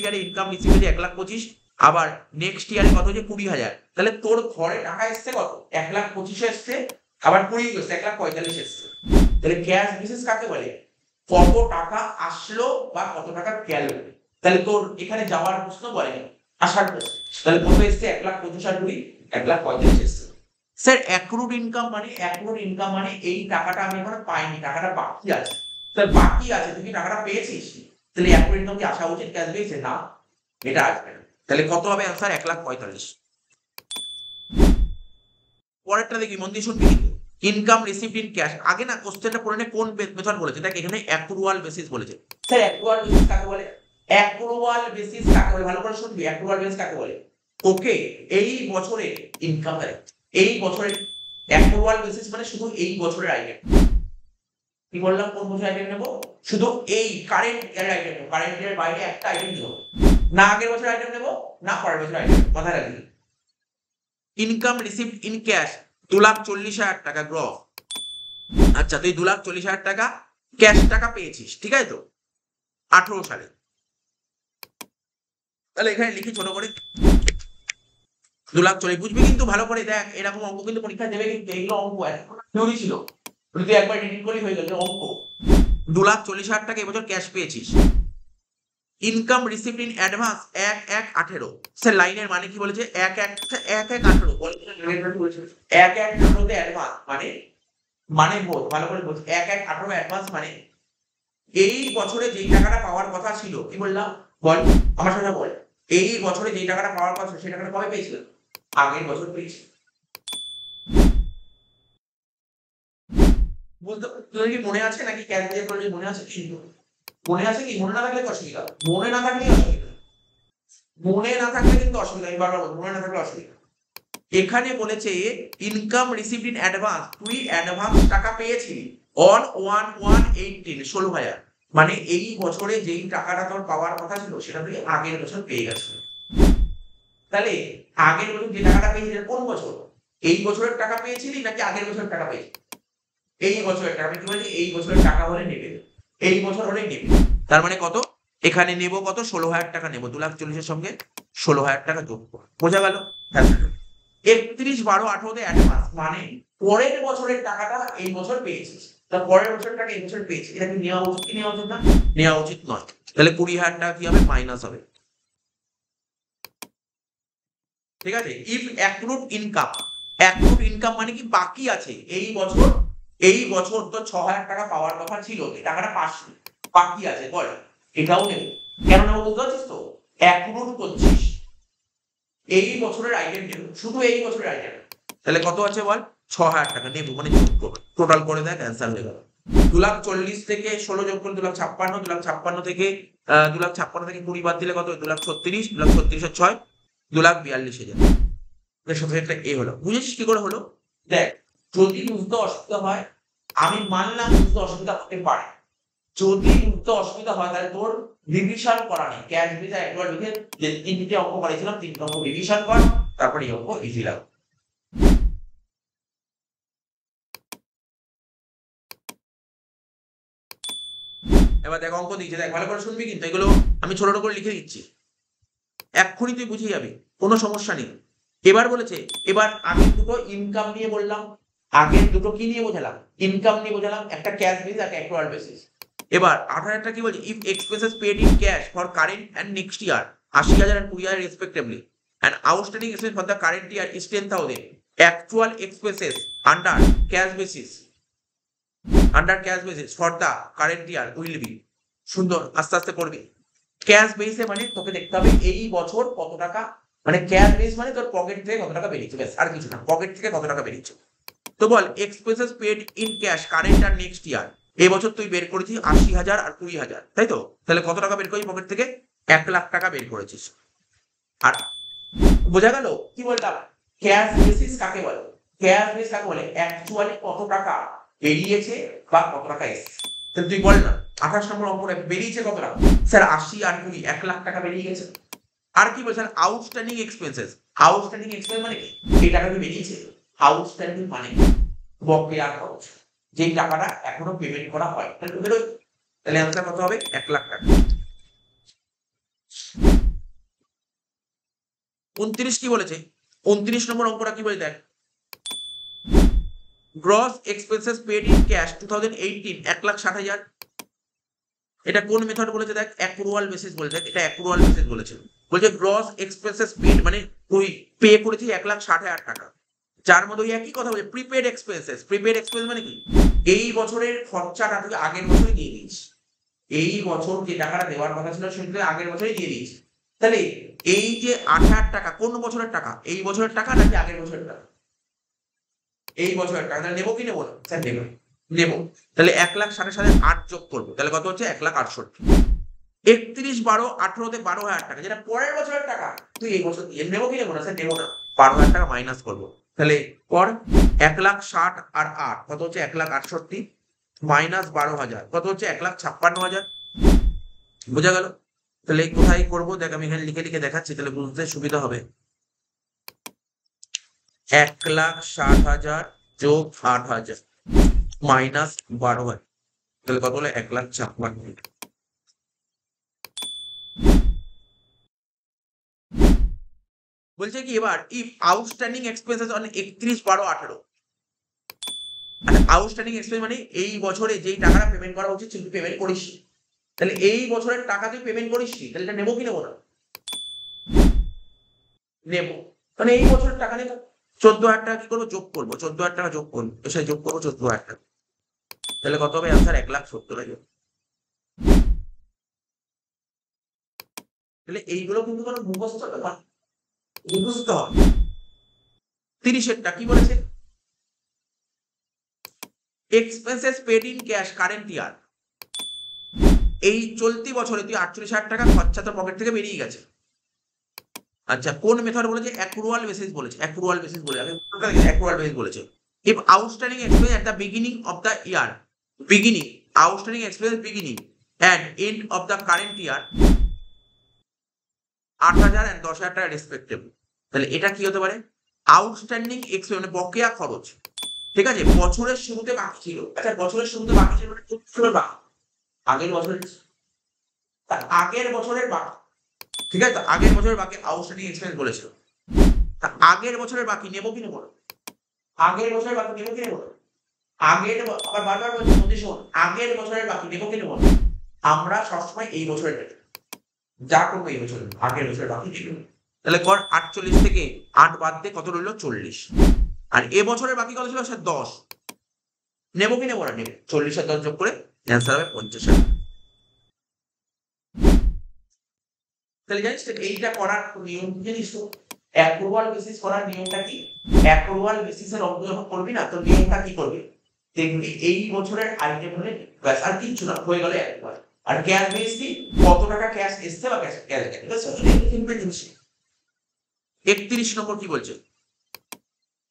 ইয়ারে ইনকাম রিসিভ হয়েছে 1,25,000, আবার নেক্সট ইয়ারে কত হচ্ছে? 20,000। তাহলে তোর ঘরে টাকা এসছে কত? 1,25,000 এসছে, আবার 20 এসছে, 1,45,000 এসছে। তাহলে ক্যাশ বেসিস কাকে বলে? কত টাকা আসলো বা কত টাকা গেল। তাহলে তোর এখানে যাওয়ার প্রশ্ন বলে, আসার প্রশ্ন। তাহলে কত এসছে? 1,25,000 20, 1,45,000 এসছে। স্যার অ্যাক্রুড ইনকাম মানে এই টাকাটা আমি এখনো পাইনি, টাকাটা বাকি আছে। তাহলে বাকি আছে, তুই কি টাকাটা পেয়েছিস? তাহলে অ্যাক্রুড ইনকাম কি আসা উচিত ক্যাশ বেসে? না, এটা আসবে না। তাহলে কত হবে অ্যান্সার? 1,45,000। পরেরটা দেখি, মন দিয়ে শুনবি কিন্তু। ইনকাম রিসিভড ইন ক্যাশ, আগে না কোশ্চেনটা পড়ে নে কোন মেথড বলেছে। দেখ এখানে অ্যাক্রুয়াল বেসিস বলেছে। স্যার অ্যাক্রুয়াল বেসিস কাকে বলে? ভালো করে শুনবি, অ্যাক্রুয়াল বেসিস কাকে বলে? ওকে, এই বছরে ইনকাম, এই বছরের অ্যাক্রুয়াল বেসিস মানে শুধু এই বছরের আইটেম। কি বললাম? কোন বছরের আইটেম নেব? শুধু এই কারেন্ট ইয়ারের আইটেম নেব, কারেন্ট ইয়ারের বাইরে একটা আইটেম নেব না, আগের বছরের আইটেম নেব না, পরের বছরের আইটেম। মাথায় রাখবি। ইনকাম রিসিভড ইন ক্যাশ 2,40,000 টাকা গ্রস। আচ্ছা, তুই 2,40,000 টাকা ক্যাশ টাকা পেয়েছিস, ঠিক আছে তো, 18 সালে। তাহলে এখানে লিখি ছোট করে 2,40,000, বুঝবি কিন্তু ভালো করে। দেখ এরকম অঙ্ক কিন্তু পরীক্ষা দেবে, কিন্তু এইগুলো অঙ্ক থিওরি ছিল, তুই একবার এডিট করলেই হয়ে গেল। অঙ্ক 2,40,000 টাকা এবছর ক্যাশ পেয়েছিস, income received in advance 1/1/18। Sir লাইনের মানে কি বলেছে? 1/1/18 বলেছে। 1/1/18 অ্যাডভান্স মানে বল ভালো করে বল। 1/1/18 অ্যাডভান্স মানে এই বছরে যেই টাকাটা পাওয়ার কথা ছিল, কি বললাম বল, আমার সাথে বল। এই বছরে যেই টাকাটা পাওয়ার কথা ছিল সেই টাকাটা কবে পেয়েছিল? আগের বছর পেয়েছিল। বলতে তোদের কি মনে আছে নাকি ক্যালকুলেট করে মনে আছে কি? মনে আছে কি? মনে না থাকলে অসুবিধা, মনে না থাকলে অসুবিধা, মনে না থাকলে কিন্তু অসুবিধা। আমি বারবার বলবো, মনে না থাকলে অসুবিধা। এখানে বলেছে ইনকাম রিসিভড ইন অ্যাডভান্স, তুই অ্যাডভান্স টাকা পেয়েছিলি অন 1/1/18 16,000। মানে এই বছরে যেই টাকাটা তোর পাওয়ার কথা ছিল সেটা তুই আগের বছর পেয়ে গেছিস। তাহলে আগের বছর যে টাকাটা পেয়েছিলি কোন বছর? এই বছরের টাকা পেয়েছিলি নাকি আগের বছরের টাকা পেয়েছিলি? এই বছরের টাকা। আমি কি বলছি? এই বছরের টাকা হলে নেবে, এই বছর হলে নেবে। তার মানে কত? এখানে নেব কত? 16,000 টাকা নেব। 2,40,000 সঙ্গে 16,000 টাকা যোগ করব। বোঝা গেল? 31/12/18 অ্যাডভান্স মানে পরের বছরের টাকাটা এই বছর পেয়েছিস। তা পরের বছরের টাকা এই বছর পেয়েছিস, এটা কি নেওয়া উচিত কি নেওয়া উচিত না? নেওয়া উচিত নয়। তাহলে 20,000 টাকা কি হবে? মাইনাস হবে। ঠিক আছে? If accrued income, accrued income মানে কি বাকি আছে এই বছর তো 6,000 টাকা পাওয়ার কথা ছিল, এই টাকাটা পাসনি, বাকি আছে বল, এটাও নেব। কেন নেবো বুঝতে পারছিস তো? অ্যাক্রুড করছিস, এই বছরের আইটেম নেব, শুধু এই বছরের আইটেম। তাহলে কত আছে বল? 6,000 টাকা নেব, মানে যোগ করবে, টোটাল করে দেখ অ্যান্সার হয়ে গেল। 2,40,000 থেকে 16 যোগ করলে 2,56,000, 2,56,000 থেকে 2,56,000 থেকে 20 বাদ দিলে কত? 2,36,000, 2,36,000 6 2,42,000। একটা এ হলো। বুঝেছিস কি করে হলো? দেখ, যদি বুঝতে অসুবিধা হয়, আমি মানলাম বুঝতে অসুবিধা হতে পারে। যদি বুঝতে অসুবিধা হয় তাহলে তোর রিভিশন করা নেই। ক্যাশ ভিসা একবার লিখে যে 3টে অঙ্ক করেছিলাম 3টে অঙ্ক রিভিশন কর, তারপরে এই অঙ্ক ইজি লাগবে। এবার দেখ অঙ্ক দিয়েছে, দেখ ভালো করে শুনবি কিন্তু, এগুলো আমি ছোট ছোট করে লিখে দিচ্ছি, এক্ষুনি তুই বুঝে যাবি, কোনো সমস্যা নেই। এবার বলেছে, এবার আগের দুটো ইনকাম নিয়ে বললাম, আগের দুটো কি নিয়ে বোঝালাম? ইনকাম নিয়ে বোঝালাম, একটা ক্যাশ বেসিস একটা অ্যাক্রুয়াল বেসিস। এবার 18 কি বলছে? If expenses paid in cash for current and next year 80,000 and 20,000 respectively and outstanding expense for the current year is 10,000, actual expenses under cash basis for the current year will be, সুন্দর আস্তে আস্তে পড়বি। Cash বেসে মানে তোকে দেখতে হবে এই বছর কত টাকা, মানে ক্যাশ বেস মানে তোর পকেট থেকে কত টাকা বেরিয়েছে, ব্যাস আর কিছু না, পকেট থেকে কত টাকা বেরিয়েছে। তো বল expenses paid in cash current আর নেক্সট ইয়ার, এই বছর তুই বের করেছিস 80,000 আর 20,000, তাই তো? তাহলে কত টাকা বের করেছিস পকেট থেকে? 1,00,000 টাকা বের করেছিস। আর বোঝা গেল কি বললাম? ক্যাশ বেসিস কাকে বলে? ক্যাশ বেস কাকে বলে? অ্যাকচুয়ালি কত টাকা বেরিয়েছে বা কত টাকা এসেছে। তাহলে তুই বল না, 28 নম্বর অঙ্কটা বেরিয়েছে কত টাকা? স্যার 80 আর 20 1,00,000 টাকা বেরিয়ে গেছে। আর কি বলছেন? Outstanding expenses. আউটস্ট্যান্ডিং এক্সপেন্স মানে কি? এই টাকা কি বেরিয়েছে? আউটস্ট্যান্ডিং মানে বকেয়া খরচ, যেই টাকাটা এখনো পেমেন্ট করা হয়, তাহলে অ্যান্সার কত হবে? 1,00,000 টাকা। 29 কি বলেছে? 29 নম্বর অঙ্কটা কি বলে দেখ, gross expenses paid in cash 2018 1,60,000। এটা কোন মেথড বলেছে দেখ? অ্যাক্রুয়াল বেসিস বলেছে, এটা অ্যাক্রুয়াল বেসিস বলেছে। বলছে গ্রস এক্সপেন্সেস পেড মানে তুই পে করেছিস 1,60,000 টাকা, যার মধ্যে ওই একই কথা বলে প্রিপেড এক্সপেন্সেস। প্রিপেড এক্সপেন্স মানে কি? এই বছরের খরচাটা তুই আগের বছরই দিয়ে দিস, এই বছর যে টাকাটা দেওয়ার কথা ছিল সেটা তুই আগের বছরই দিয়ে দিস। তাহলে এই যে 8,000 টাকা কোন বছরের টাকা? এই বছরের টাকা নাকি আগের বছরের টাকা? এই বছরের টাকা। তাহলে নেবো কি নেবো না? স্যার নেবো, নেবো। তাহলে 1,60,000 সাথে 8 যোগ করবো, তাহলে কত হচ্ছে? 1,68,000। 31/12/18 12,000 টাকা, যেটা পরের বছরের টাকা, তুই এই বছর দিয়ে নেবো কি নেবো না? স্যার নেবো না, 12,000 টাকা মাইনাস করবো। তাহলে পর 1,60,000 আর 8 কত হচ্ছে? 1,68,000 মাইনাস 12,000 কত হচ্ছে? 1,56,000। বোঝা গেল? তাহলে কোথায় করবো দেখ, আমি এখানে লিখে লিখে দেখাচ্ছি, তাহলে বুঝতে সুবিধা হবে। 1,60,000 যোগ 8,000 মাইনাস 12,000, তাহলে কত হলো? 1,56,000। বলছে কি এবার if outstanding expenses on 31/12/18, outstanding expense মানে এই বছরে যেই টাকাটা পেমেন্ট করা উচিত সেটা পেমেন্ট করিস, তাহলে এই বছরের টাকা তুই পেমেন্ট করিস নি, তাহলে এটা নেবো কি নেবো না? নেবো। মানে এই বছরের টাকা নেবো। 14,000 টাকা কি করবো? যোগ করবো। 14,000 টাকা যোগ করবো, সে যোগ করবো 14,000 টাকা। তাহলে কত হবে অ্যান্সার? 1,70,000। তাহলে এইগুলো কিন্তু কোনো মুখস্থ ব্যাপার, মুখস্থ হবে। 30-এরটা কি বলেছে? Expenses paid in cash current year. এই চলতি বছরে তুই 48,000 টাকা খরচা তোর পকেট থেকে বেরিয়ে গেছে। আচ্ছা, কোন মেথড বলেছে? অ্যাক্রুয়াল বেসিস বলেছে। অ্যাক্রুয়াল বেসিস বলে আমি অ্যাক্রুয়াল বেসিস বলেছে। If outstanding expense at the beginning of the year, beginning outstanding expense beginning and end of the current year 8,000 and 10,000 টাকা রেসপেক্টিভলি। তাহলে এটা কি হতে পারে? আউটস্ট্যান্ডিং এক্সপেন্স মানে বকেয়া খরচ, ঠিক আছে, বছরের শুরুতে বাকি ছিল। আচ্ছা, বছরের শুরুতে বাকি ছিল মানে কোন বছরের বাকি? আগের বছরের, তার আগের বছরের বাকি, ঠিক আছে, আগের বছরের বাকি আউটস্ট্যান্ডিং এক্সপেন্স বলেছিল। তা আগের বছরের বাকি নেবো কি নেবো না? আগের বছরের বাকি নেবো কি নেবো না? আগের আবার বারবার বলছি বন্ধু শোন, আগের বছরের বাকি নেবো কি নেবো না? আমরা সবসময় এই বছরের নেব, যা করবো এই বছরের, আগের বছরের বাকি নেব। তাহলে কর 48 থেকে 8 বাদ দিয়ে কত রইল? 40। আর এ বছরের বাকি কত ছিল? স্যার 10। নেবো কি নেবো না? নেবে। 40 আর 10 যোগ করে অ্যান্সার হবে 50,000। তাহলে জানিস তো এইটা করার নিয়ম কি জানিস তো? অ্যাক্রুয়াল বেসিস করার নিয়মটা কি? অ্যাক্রুয়াল বেসিসের অঙ্ক যখন করবি না, তো নিয়মটা কি করবি? দেখবি এই বছরের আইটেম হলে ব্যাস, আর কিচ্ছু না, হয়ে গেল একবার। আর ক্যাশ বেস কি? কত টাকা ক্যাশ এসছে বা ক্যাশ গেছে। 31 নম্বর কি বলছে?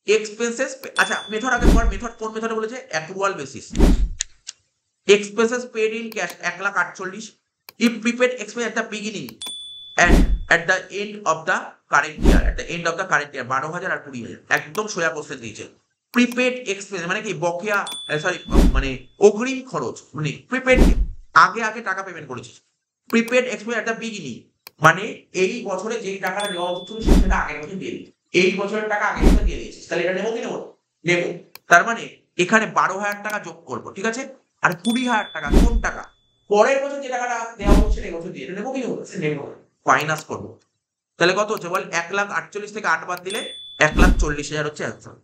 এক্সপেন্সেস, আচ্ছা মেথড আগে পর, মেথড কোন মেথডে বলেছে? Accrual basis. Expenses paid in cash 1,48,000 if prepaid expense at the beginning and at the end of the current year, at the end of the current year 12,000 আর 20,000। একদম সোজা কোশ্চেন দিয়েছে। Prepaid expense মানে কি? বকেয়া, sorry মানে অগ্রিম খরচ, মানে প্রিপেড, আগে আগে টাকা পেমেন্ট করেছিস। Prepaid expense at the beginning মানে এই বছরে যেই টাকাটা নেওয়া উচিত ছিল সেটা আগের বছর দিয়ে দিয়েছিস। এই বছরের টাকা আগের বছর দিয়ে দিয়েছিস, তাহলে এটা নেবো কি নেবো? নেবো। তার মানে এখানে 12,000 টাকা যোগ করবো, ঠিক আছে, আর 20,000 টাকা কোন টাকা? পরের বছর যে টাকাটা দেওয়া হচ্ছে এই বছর দিয়ে, এটা নেবো কি নেবো? নেবো। মাইনাস করবো। তাহলে কত হচ্ছে বল? 1,48,000 থেকে 8 বাদ দিলে 1,40,000 হচ্ছে অ্যান্সার।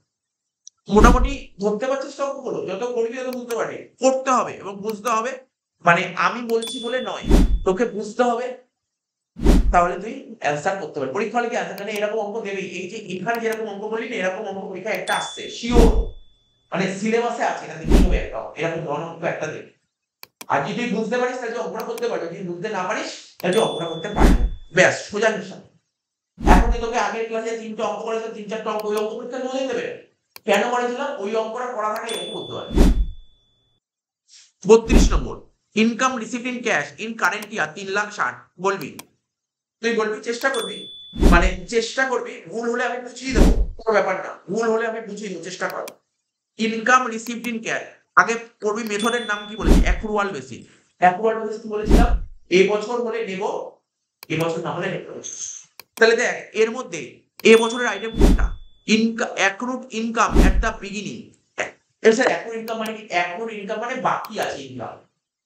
মোটামুটি ধরতে পারছিস তো অঙ্কগুলো? যত করবি তত বুঝতে পারবি। করতে হবে এবং বুঝতে হবে, মানে আমি বলছি বলে নয়, তোকে বুঝতে হবে, তাহলে তুই অ্যান্সার করতে পারবি। পরীক্ষা হলে কি অ্যান্সার এরকম অঙ্ক দেবে? এই যে এখানে যেরকম অঙ্ক বললি না, এরকম অঙ্ক পরীক্ষা একটা আসছে শিওর, মানে সিলেবাসে আছে, এটা দেখে হবে একটা এরকম ধরনের অঙ্ক একটা দেবে। আর যদি তুই বুঝতে পারিস তাহলে অঙ্কটা করতে পারবি, যদি বুঝতে না পারিস তাহলে অঙ্কটা করতে পারবি। ব্যাস, সোজা হিসাব। এখন তোকে আগের ক্লাসে 3টা অঙ্ক করেছে, 3-4টা অঙ্ক ওই অঙ্ক পরীক্ষা নিয়ে দেবে। কেন করেছিলাম? ওই অঙ্কটা করা থাকে এরকম করতে পারে। 32 নম্বর, income received in cash in current year 3,60,000 বলবি। তুই বলবি, চেষ্টা করবি, মানে চেষ্টা করবি, ভুল হলে আমি বুঝিয়ে দেবো, কোনো ব্যাপার না, ভুল হলে আমি বুঝিয়ে দেবো, চেষ্টা কর। ইনকাম রিসিভড ইন ক্যাশ, আগে পড়বি মেথডের নাম কি বলেছি? Accrual basis. অ্যাক্রুয়াল বেসিস কি বলেছিলাম? এই বছর হলে নেব, এই বছর না হলে নেব। তাহলে দেখ এর মধ্যে এ বছরের আইটেম কোনটা? Accrued income at the beginning. Sir accrued income মানে কি? অ্যাক্রুড ইনকাম মানে বাকি আছে ইনকাম।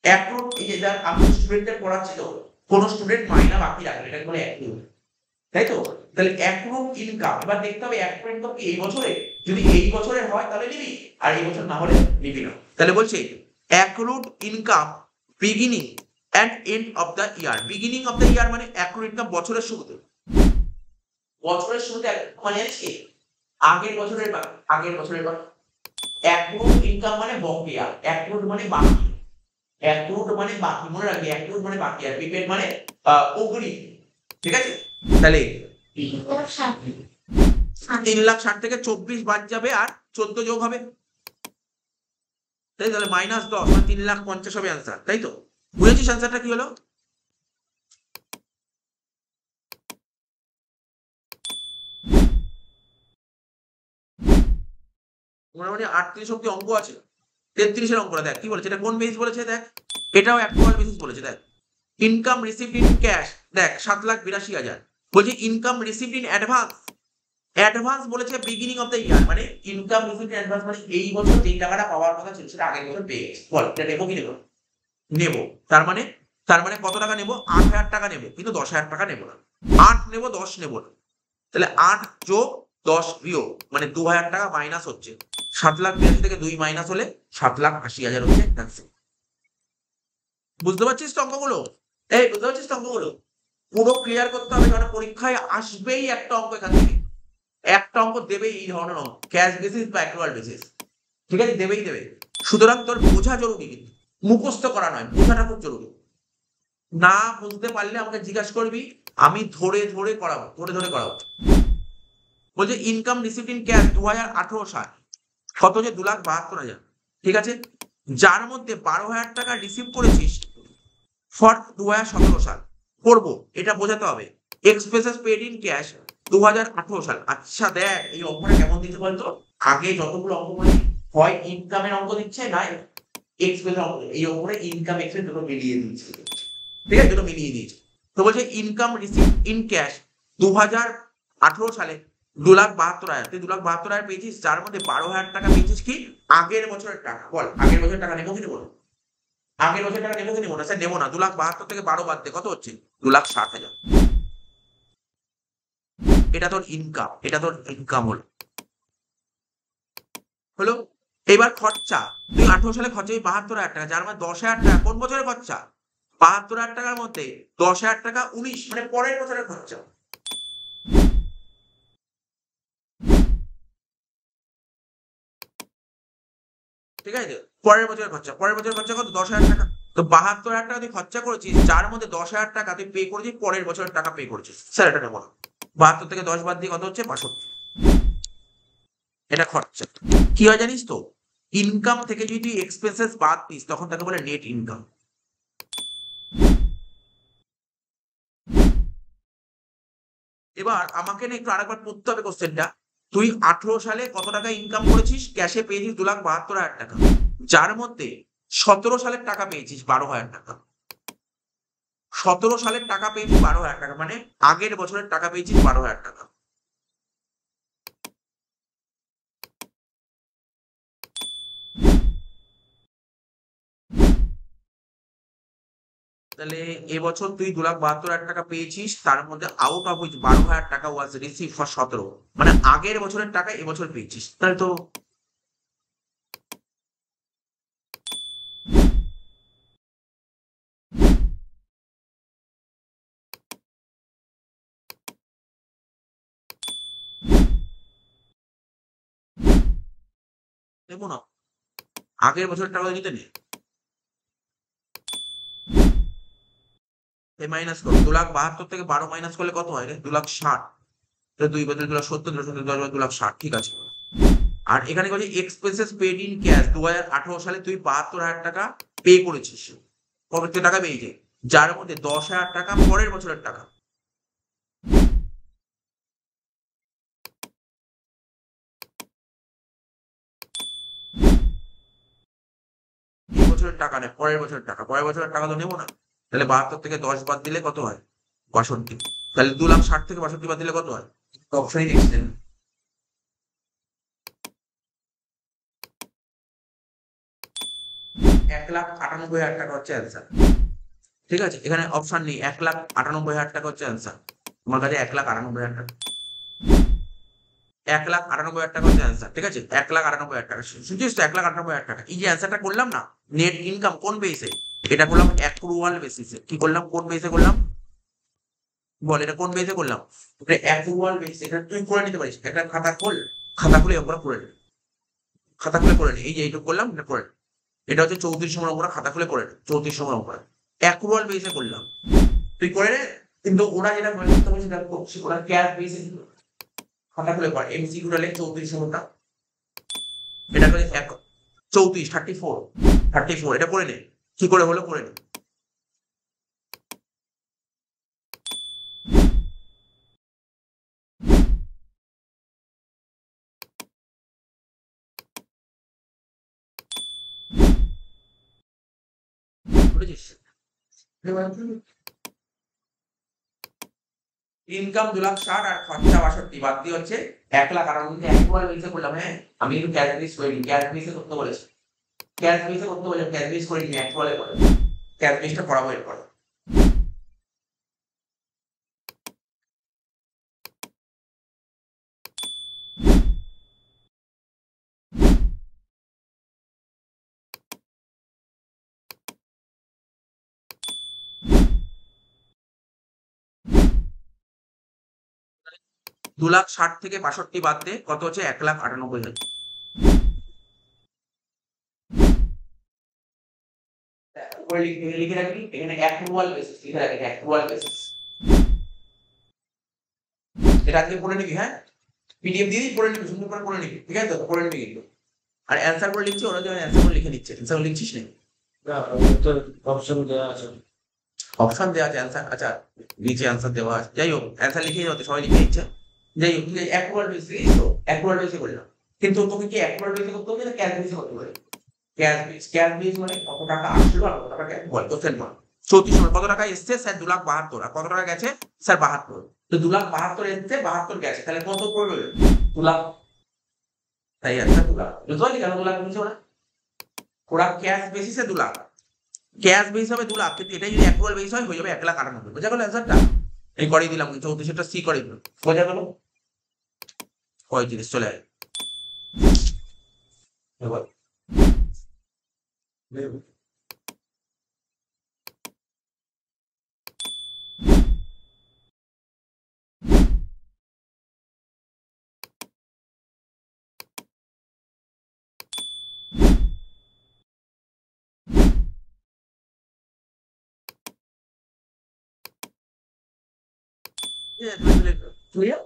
অ্যাক্রুড, এই যে আমি স্টুডেন্টদের পড়াচ্ছি তো, কোন স্টুডেন্ট মাইনা বাকি রাখে, এটা বলে অ্যাক্রুড, তাই তো? তাহলে অ্যাক্রুড ইনকাম, এবার দেখতে হবে অ্যাক্রুড ইনকাম কি এই বছরে? যদি এই বছরে হয় তাহলে নিবি, আর এই বছর না হলে নিবি না। তাহলে বলছে accrued income beginning and end of the year. Beginning of the year মানে অ্যাক্রুড ইনকাম বছরের শুরুতে। বছরের শুরুতে মানে কি? আগের বছরের বাকি, আগের বছরের বাকি। অ্যাক্রুড ইনকাম মানে বকেয়া, অ্যাক্রুড মানে বাকি, অ্যাক্রুড মানে বাকি, মনে রাখবি, অ্যাক্রুড মানে বাকি, আর প্রিপেড মানে অগ্রিম, ঠিক আছে? তাহলে 3,60,000 থেকে 24 বাদ যাবে আর 14 যোগ হবে, তাই? তাহলে -10 মানে 3,50,000 হবে অ্যান্সার, তাই তো? বুঝেছিস অ্যান্সারটা কি হলো? মোটামুটি 38 অব্দি অঙ্ক আছে। 33-এর অঙ্কটা দেখ কি বলেছে, এটা কোন বেসিস বলেছে দেখ, এটাও অ্যাক্রুয়াল বেসিস বলেছে। দেখ ইনকাম রিসিভড ইন ক্যাশ, দেখ 7,82,000 বলছে। Income received in advance, advance বলেছে বিগিনিং অফ দ্য ইয়ার, মানে ইনকাম রিসিভড ইন অ্যাডভান্স মানে এই বছর যেই টাকাটা পাওয়ার কথা ছিল সেটা আগের বছর পেয়ে গেছে। বল এটা নেবো কি নেবো? নেবো। তার মানে তার মানে কত টাকা নেবো? 8,000 টাকা নেবো, কিন্তু 10,000 টাকা নেবো না। 8 নেবো, 10 নেবো না। তাহলে 8 যোগ 10 বিয়োগ মানে 2,000 টাকা মাইনাস হচ্ছে। 7,82,000 থেকে 2 মাইনাস হলে 7,80,000 হচ্ছে অ্যান্সার। বুঝতে পারছিস তো অঙ্কগুলো? বুঝতে পারছিস তো অঙ্কগুলো? পুরো ক্লিয়ার করতে হবে, কারণ পরীক্ষায় আসবেই একটা অঙ্ক এখান থেকে। একটা অঙ্ক দেবেই এই ধরনের অঙ্ক, ক্যাশ বেসিস বা অ্যাক্রুয়াল বেসিস। ঠিক আছে, দেবেই দেবে। সুতরাং তোর বোঝা জরুরি, কিন্তু মুখস্থ করা নয়, বোঝাটা খুব জরুরি। না বুঝতে পারলে আমাকে জিজ্ঞাসা করবি, আমি ধরে ধরে করাবো, ধরে ধরে করাবো। বলছে ইনকাম রিসিভড ইন ক্যাশ 2018 সাল কত? যে 2,72,000। ঠিক আছে, যার মধ্যে 12,000 টাকা রিসিভ করেছিস ফর 2017 সাল। করবো, এটা বোঝাতে হবে। এক্সপেন্সেস পেড ইন ক্যাশ 2018 সাল। আচ্ছা দেখ এই অঙ্কটা কেমন দিচ্ছে বলতো? আগে যতগুলো অঙ্ক বলি হয় ইনকামের অঙ্ক দিচ্ছে, না এক্সপেন্সের অঙ্ক। এই অঙ্কটা ইনকাম এক্সপেন্স দুটো মিলিয়ে দিচ্ছে। ঠিক আছে, দুটো মিলিয়ে দিয়েছে। তো বলছে ইনকাম রিসিভ ইন ক্যাশ 2018 সালে 2,72,000। তুই 2,72,000 পেয়েছিস, যার মধ্যে 12,000 টাকা পেয়েছিস কি আগের বছরের টাকা। বল আগের বছরের টাকা নেবো কি নেবো না? আগের বছর টাকা নেবো কি নেবো না? স্যার নেবো না। 2,72,000 থেকে 12 বাদ দে, কত হচ্ছে? 2,60,000। এটা তোর ইনকাম, এটা তোর ইনকাম হলো। হলো। এবার খরচা, তুই 18 সালে খরচা 72,000 টাকা, যার মানে 10,000 টাকা কোন বছরের খরচা? 72,000 টাকার মধ্যে 10,000 টাকা 19 মানে পরের বছরের খরচা। ঠিক আছে, পরের বছরের খরচা। পরের বছরের খরচা কত? 10,000 টাকা। তো 72,000 টাকা তুই খরচা করেছিস, যার মধ্যে 10,000 টাকা তুই পে করেছিস, পরের বছরের টাকা পে করেছিস। স্যার এটা নেবো না। 72 থেকে 10 বাদ দিয়ে কত হচ্ছে? 62। এটা খরচা। কি হয় জানিস তো? ইনকাম থেকে যদি তুই এক্সপেন্সেস বাদ দিস, তখন তাকে বলে নেট ইনকাম। এবার আমাকে না একটু আরেকবার পড়তে হবে কোশ্চেনটা। তুই 18 সালে কত টাকা ইনকাম করেছিস? ক্যাশে পেয়েছিস 2,72,000 টাকা, যার মধ্যে 17 সালের টাকা পেয়েছিস 12,000 টাকা। 17 সালের টাকা পেয়েছিস 12,000 টাকা, মানে আগের বছরের টাকা পেয়েছিস 12,000 টাকা। তাহলে এবছর তুই 2,72,000 টাকা পেয়েছিস, তার মধ্যে আউট অফ হুইচ 12,000 টাকা ওয়াজ রিসিভ ফর 17, মানে আগের বছরের টাকা এবছর পেয়েছিস। তাহলে তো দেবো না, আগের বছরের টাকা দিতে নেই। মাইনাস করো, 2,72,000 থেকে 12 মাইনাস করলে কত হয় রে? 2,60,000। 2 বছর 2,70,000, 2,60,000, ঠিক আছে। আর এখানে বলছে এক্সপেন্সেস পেড ইন ক্যাশ 2018 সালে তুই 72,000 টাকা পে করেছিস। কত টাকা পেয়েছে? যার মধ্যে 10,000 টাকা পরের বছরের টাকা। এই বছরের টাকা নেই, পরের বছরের টাকা। পরের বছরের টাকা তো নেবো না। তাহলে 72 থেকে 10 বাদ দিলে কত হয়? 62। তাহলে 2,60,000 থেকে 62 বাদ দিলে কত হয়? অপশনই দেখছেন। 1,98,000 টাকা হচ্ছে অ্যান্সার। ঠিক আছে, এখানে অপশন নেই। 1,98,000 টাকা হচ্ছে অ্যান্সার। তোমার কাছে 1,98,000 টাকা, 1,98,000 টাকা হচ্ছে অ্যান্সার। ঠিক আছে, 1,98,000 টাকা শুনছিস তো? 1,98,000 টাকা। এই যে অ্যান্সারটা করলাম না, নেট ইনকাম কোন বেসে? এটা করলাম অ্যাক্রুয়াল বেসিসে। কি করলাম? কোন বেসে করলাম? বল এটা কোন বেসে করলাম? এটা অ্যাক্রুয়াল বেসিস। এটা তুই করে নিতে পারিস। একটা খাতা খোল, খাতা খুলে আমরা করে নে। খাতা খুলে করে নে। এই যে এইটুকু করলাম, এটা করে নে। এটা হচ্ছে 34 নম্বর অঙ্কটা, খাতা খুলে করে নে। 34 নম্বর অঙ্কটা অ্যাক্রুয়াল বেসে করলাম, তুই করে নে। কিন্তু ওরা যেটা মনে করতে পারছে, দেখো ওরা ক্যাশ বেসে খাতা খুলে করে। এমসিকিউটা লেখ 34 নম্বরটা। এটা করে 34, 34, 34, এটা করে নে। কি করে হলো করে নে। বুঝেছিস? ইনকাম 2,60,000 আর খরচা 62, বাদ দিয়ে হচ্ছে 1,00,000। আর আমি একবার বেসে করলাম। হ্যাঁ, আমি একটু ক্যাশ বেস করে নিই। ক্যাশ বেসে করতে বলেছি, ক্যাশ বেসে করতে বলেছি, ক্যাশ বেস করে নিই একবারে করে। ক্যাশ বেসটা করাবো এরপর। 2,60,000 থেকে 62 বাদ দে, কত হচ্ছে? 1,98,000। লিখে রাখবি এখানে অ্যাক্রুয়াল বেসিস লিখে রাখবি, অ্যাক্রুয়াল বেসিস। এটা আজকে পড়ে নিবি, হ্যাঁ? পিডিএফ দিয়ে পড়ে নিবি, সুন্দর করে পড়ে নিবি, ঠিক আছে তো? পড়ে নিবি কিন্তু। আর অ্যান্সার করে লিখছি, ওরা যেমন অ্যান্সার করে লিখে নিচ্ছে। অ্যান্সার লিখছিস না? না, তো অপশন দেওয়া আছে। অপশন দেওয়া আছে অ্যান্সার, আচ্ছা নিচে অ্যান্সার দেওয়া আছে। যাই হোক, অ্যান্সার লিখে যাতে সবাই লিখে নিচ্ছে। যাই হোক, তুই অ্যাক্রুয়াল বেসিস তো অ্যাক্রুয়াল বেসিস করে না, কিন্তু তোকে কি অ্যাক্রুয়াল বেসিস করতে হবে না ক্যাশ বেসিস করতে হবে? ক্যাশ বেস, ক্যাশ বেস মানে কত টাকা আসলো আর কত টাকা বল তো সেন্ড বল। 34 নম্বর, কত টাকা এসছে? স্যার 2,72,000। আর কত টাকা গেছে? স্যার 72। তো 2,72,000 এসছে, 72 গেছে, তাহলে কত পড়বে? 2 লাখ। তাই আছে 2 লাখ। বুঝতে পারলি কেন 2 লাখ বলছে ওরা? ওরা ক্যাশ বেসিসে 2 লাখ, ক্যাশ বেস হবে 2 লাখ, কিন্তু এটা যদি অ্যাক্রুয়াল বেস হয় হয়ে যাবে 1,98,000। বোঝা গেল অ্যান্সারটা? এই করেই দিলাম, 34টা সি করে দিলাম। বোঝা গেল? 35 চলে আয় এবার। ক্লিয়ার?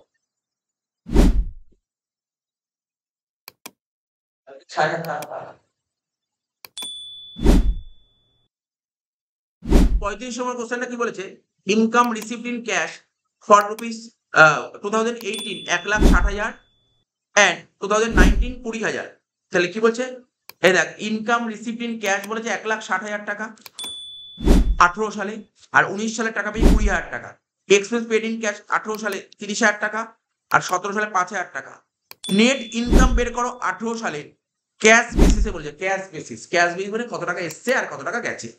সাড়ে 35 নম্বর কোশ্চেনটা কি বলেছে? Income received in cash for rupees 2018 1,60,000 and 2019 20,000। তাহলে কি বলছে? এই দেখ, ইনকাম রিসিভড ইন ক্যাশ বলেছে 1,60,000 টাকা 18 সালে, আর 19 সালে টাকা পেয়ে 20,000 টাকা। এক্সপেন্স পেড ইন ক্যাশ 18 সালে 30,000 টাকা, আর 17 সালে 5,000 টাকা। নেট ইনকাম বের করো 18 সালে ক্যাশ বেসিসে বলছে, ক্যাশ বেসিস। ক্যাশ বেসিস মানে কত টাকা এসছে আর কত টাকা গেছে।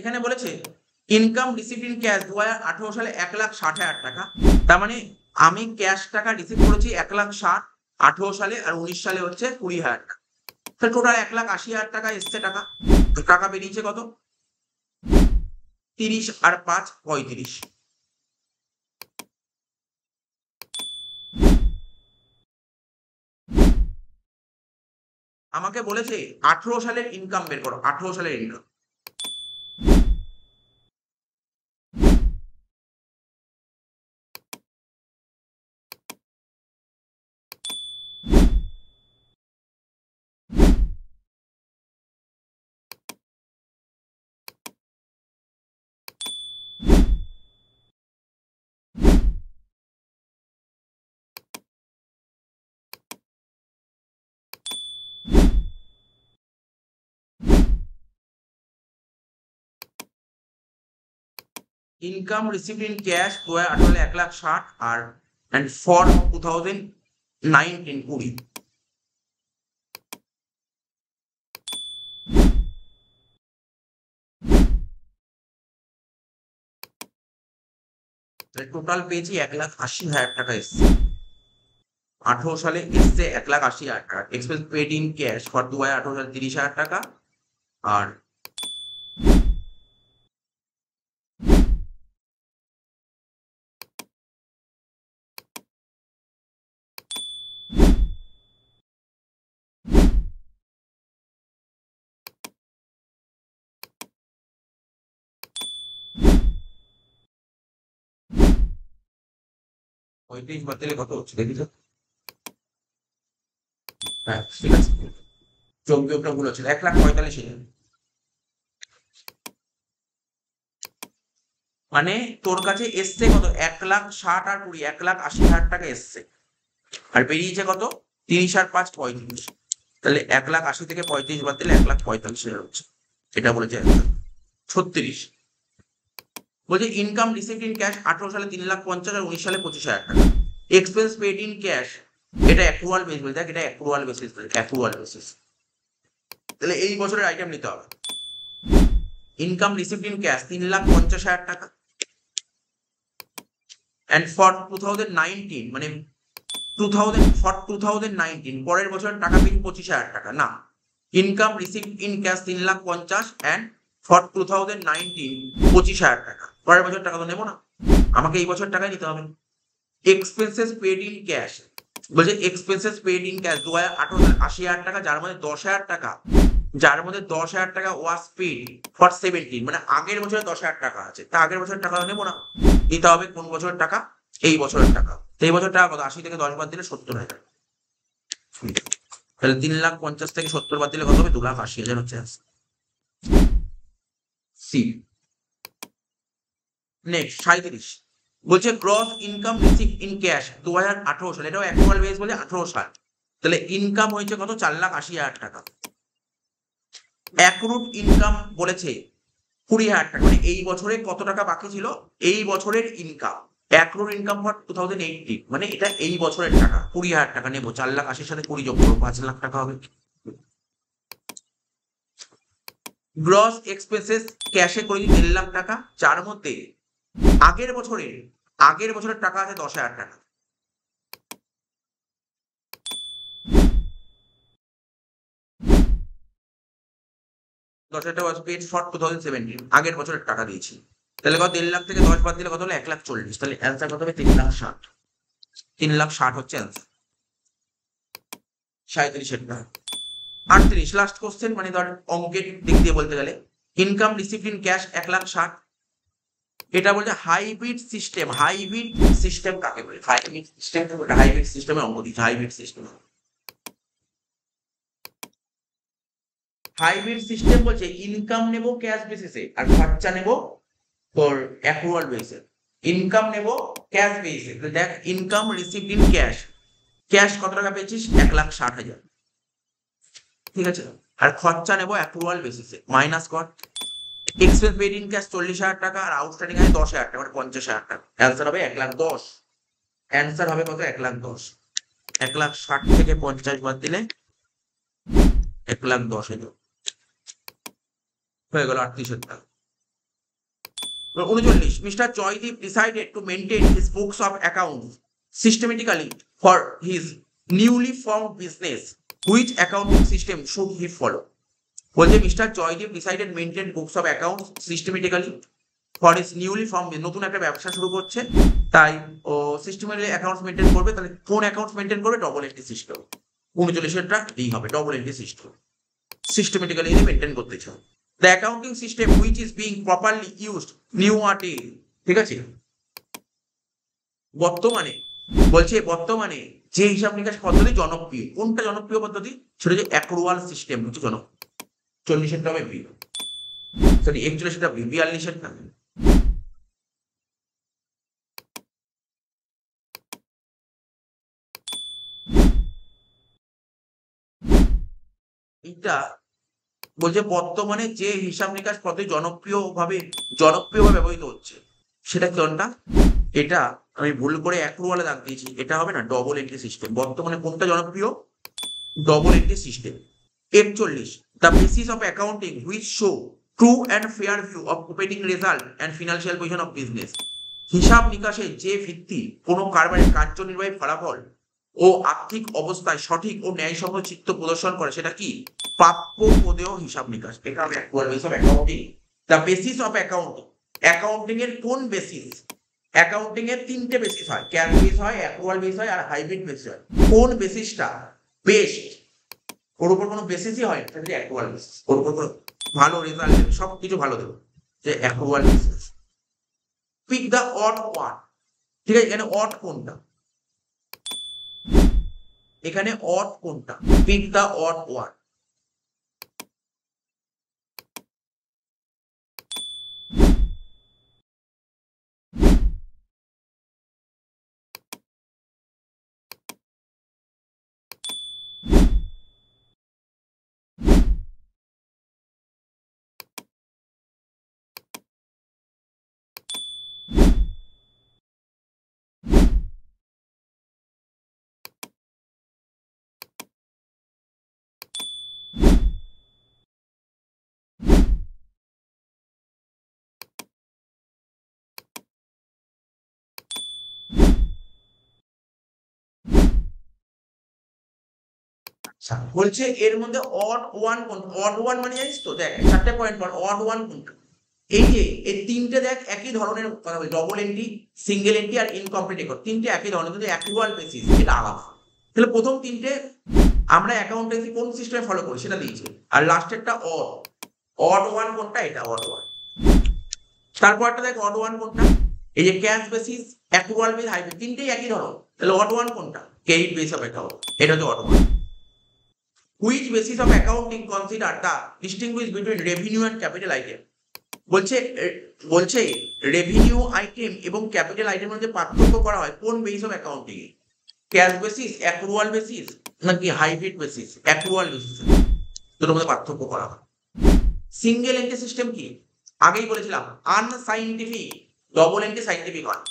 এখানে বলেছে ইনকাম রিসিভড ইন ক্যাশ 2018 সালে 1,60,000 টাকা। তার মানে আমি ক্যাশ টাকা রিসিভ করেছি 1,60,000 18 সালে, আর 19 সালে হচ্ছে 20,000 টাকা। তাহলে টোটাল 1,80,000 টাকা এসছে টাকা। টাকা বেরিয়েছে কত? 30 আর 5 35। আমাকে বলেছে 18 সালের ইনকাম বের করো, 18 সালের income. Income received in cash 2018 সালে 1,60,000 আর এন্ড ফর 2019 20। টোটাল পেয়েছি 1,80,000 টাকা এসছে। 18 সালে এসছে 1,80,000 টাকা। Expense paid in cash for 2018 সালে 30,000 টাকা, আর 35 বাদ দিলে কত হচ্ছে দেখি তো। হ্যাঁ ঠিক আছে, যোগ বিয়োগটা ভুল হচ্ছে, 1,45,000। মানে তোর কাছে এসছে কত, 1,60,000 আর 20, 1,80,000 টাকা এসছে, আর বেরিয়েছে কত, 30 আর 5 35। তাহলে 1,80,000 থেকে 35 বাদ দিলে 1,45,000 হচ্ছে, এটা বলেছে 36। বলছে ইনকাম রিসিভড ইন ক্যাশ 18 সালে 3,50,000 আর 19 সালে 25,000 টাকা। এক্সপেন্স পেড ইন ক্যাশ, এটা অ্যাক্রুয়াল বেস, বলে দেখ এটা অ্যাক্রুয়াল বেসিস, অ্যাক্রুয়াল বেসিস। তাহলে এই বছরের আইটেম নিতে হবে। ইনকাম রিসিভড ইন ক্যাশ 3,50,000 টাকা, and for 2019 মানে 2019 পরের বছর টাকা পেয়েছি 25,000 টাকা না। Income received in cash 3,50,000 and for 2019 25,000 টাকা, পরের বছর টাকা তো নেবো না, আমাকে এই বছর টাকাই নিতে হবে। এক্সপেন্সেস পেড ইন ক্যাশ, বলছে এক্সপেন্সেস পেড ইন ক্যাশ 2018 80,000 টাকা, যার মধ্যে 10,000 টাকা, যার মধ্যে 10,000 টাকা ওয়াজ পেড ফর 17, মানে আগের বছরে 10,000 টাকা আছে, তা আগের বছরের টাকা নেবো না, দিতে হবে কোন বছরের টাকা, এই বছরের টাকা। তো এই বছর টাকা কত, 80 থেকে 10 বাদ দিলে 70,000। তাহলে 3,50,000 থেকে 70 বাদ দিলে কত হবে, 2,80,000 হচ্ছে সি। নেক্সট 37 বলছে gross income receive in cash 2018 সালে, এটাও অ্যাকচুয়াল বেস বলে 18 সাল, তাহলে ইনকাম হয়েছে কত, 4,80,000 টাকা। অ্যাক্রুড ইনকাম বলেছে 20,000 টাকা, মানে এই বছরে কত টাকা বাকি ছিল, এই বছরের ইনকাম। অ্যাক্রুড ইনকাম ফর 2018, মানে এটা এই বছরের টাকা, 20,000 টাকা নেবো, 4,80,000 সাথে 20 যোগ করবো, 5 লাখ টাকা হবে। গ্রস এক্সপেন্সেস ক্যাশে করেছি 1.5 লাখ টাকা, যার মধ্যে আগের বছরের টাকা আছে 10,000 টাকা। আগের বছরের টাকা দিয়েছি, তাহলে কত, 1.5 লাখ থেকে 10 বাদ দিলে কত হলো, 1,40,000। তাহলে অ্যান্সার কত হবে, 3,60,000। 3,60,000 হচ্ছে অ্যান্সার। 37 টাকা। 38 লাস্ট কোশ্চেন, মানে ধর অঙ্কের দিক দিয়ে বলতে গেলে, ইনকাম রিসিভড ইন ক্যাশ 1,60,000। এটা বলছে হাইব্রিড সিস্টেম, হাইব্রিড সিস্টেম কাকে বলে, হাইব্রিড সিস্টেম, হাইব্রিড সিস্টেমের অঙ্ক দিচ্ছে, হাইব্রিড সিস্টেম। হাইব্রিড সিস্টেম বলছে ইনকাম নেব ক্যাশ বেসিসে আর খরচা নেব তোর অ্যাক্রুয়াল বেসিসে। ইনকাম নেব ক্যাশ বেসিসে, দেখ income received in cash, cash কত টাকা পেয়েছিস, 1,60,000, ঠিক আছে, আর খরচা নেব অ্যাক্রুয়াল বেসিসে, মাইনাস কর। এক্সপেন্স পেড ইন ক্যাশ 40,000 টাকা, আর আউটস্ট্যান্ডিং আছে 10,000 টাকা, মানে 50,000 টাকা। অ্যান্সার হবে 1,10,000। অ্যান্সার হবে কত, 1,10,000। 1,60,000 থেকে 50 বাদ দিলে 1,10,000 হয়ে গেল 38 টাকা। 39 Mr. Joydeep decided to maintain his books of accounts systematically for his newly formed business. Which accounting system should he follow? বলছে mister Joydeep decided maintain books of accounts systematically for his newly form, নতুন একটা ব্যবসা শুরু করছে, তাই ও systematically accounts maintain করবে। তাহলে কোন অ্যাকাউন্টস মেইনটেইন করবে, ডবল এন্ট্রি সিস্টেম। 39-এরটা ডি হবে, double entry system, systematically maintain করতে চাও। The accounting system which is being properly used নিউ আর্টে, ঠিক আছে, বর্তমানে যে হিসাব নিকাশ পদ্ধতি জনপ্রিয়, কোনটা জনপ্রিয় পদ্ধতি, সেটা হচ্ছে অ্যাক্রুয়াল সিস্টেম হচ্ছে জনপ্রিয়। 40-এরটা হবে বি, সরি 41-এরটা বি, 42-এরটা এটা বলছে বর্তমানে যে হিসাব নিকাশ পদ্ধতি জনপ্রিয়ভাবে ব্যবহৃত হচ্ছে, সেটা কোনটা, এটা আমি ভুল করে অ্যাক্রুয়ালে দাগ দিয়েছি, এটা হবে না, ডবল এন্ট্রি সিস্টেম। বর্তমানে কোনটা জনপ্রিয়, double entry system. 41 the basis of accounting which show true and fair view of operating result and financial position of business, হিসাব নিকাশের যে ভিত্তি কোনো কারবারের কার্যনির্বাহী ফলাফল ও আর্থিক অবস্থায় সঠিক ও ন্যায়সঙ্গত চিত্র প্রদর্শন করে, সেটা কি, প্রাপ্য পদেয় হিসাব নিকাশ। এটা হবে accrual base of accounting. The basis of accounting, accounting এর কোন বেসিস, অ্যাকাউন্টিং এর 3টে বেসিস হয়, ক্যাশ বেস হয়, অ্যাক্রুয়াল বেস হয়, আর হাইব্রিড বেস হয়। কোন বেসিসটা বেস্ট, ওর উপর কোনো বেসিসই হয়, সেটা হচ্ছে অ্যাক্রুয়াল বেস, ওর উপর ভালো রেজাল্ট দেবে, সব কিছু ভালো দেবে, যে accrual basis. Pick the odd one, ঠিক আছে, এখানে অড কোনটা, এখানে অড কোনটা, পিক দ্য অড ওয়ান। আচ্ছা, বলছে এর মধ্যে অড ওয়ান কোনটা? অড ওয়ান মানে জানিস তো, দেখ 4টে পয়েন্ট পর, অড ওয়ান কোনটা? এই যে এই তিনটে দেখ একই ধরনের কথা বলি, ডবল এন্ট্রি, সিঙ্গেল এন্ট্রি আর ইনকমপ্লিট রেকর্ড, তিনটে একই ধরনের কিন্তু অ্যাকুয়াল বেসিস এটা আলাদা। তাহলে প্রথম তিনটে আমরা অ্যাকাউন্টেন্সি কোন সিস্টেমে ফলো করি সেটা দিয়েছি, আর লাস্টেরটা অড। অড ওয়ান কোনটা? এটা অড ওয়ান। তারপরটা দেখ অড ওয়ান কোনটা, এই যে cash basis, accrual base, high base, তিনটেই একই ধরন। তাহলে অড ওয়ান কোনটা? ক্রেডিট বেস অফ অ্যাকাউন্ট, এটা হচ্ছে odd one. Which basis of accounting consider the distinguish between revenue and capital item. বলছে বলছে রেভিনিউ আইটেম এবং ক্যাপিটাল আইটেমের মধ্যে পার্থক্য করা হয় কোন বেস অফ অ্যাকাউন্টিং এ? ক্যাশ বেসিস, অ্যাকুয়াল বেসিস, নাকি হাইব্রিড বেসিস? অ্যাকুয়াল বেসিস, দুটোর মধ্যে পার্থক্য করা হয়। সিঙ্গেল এন্ট্রি সিস্টেম কি? আগেই বলেছিলাম আনসাইন্টিফিক, ডবল এন্ট্রি সাইন্টিফিক হয়।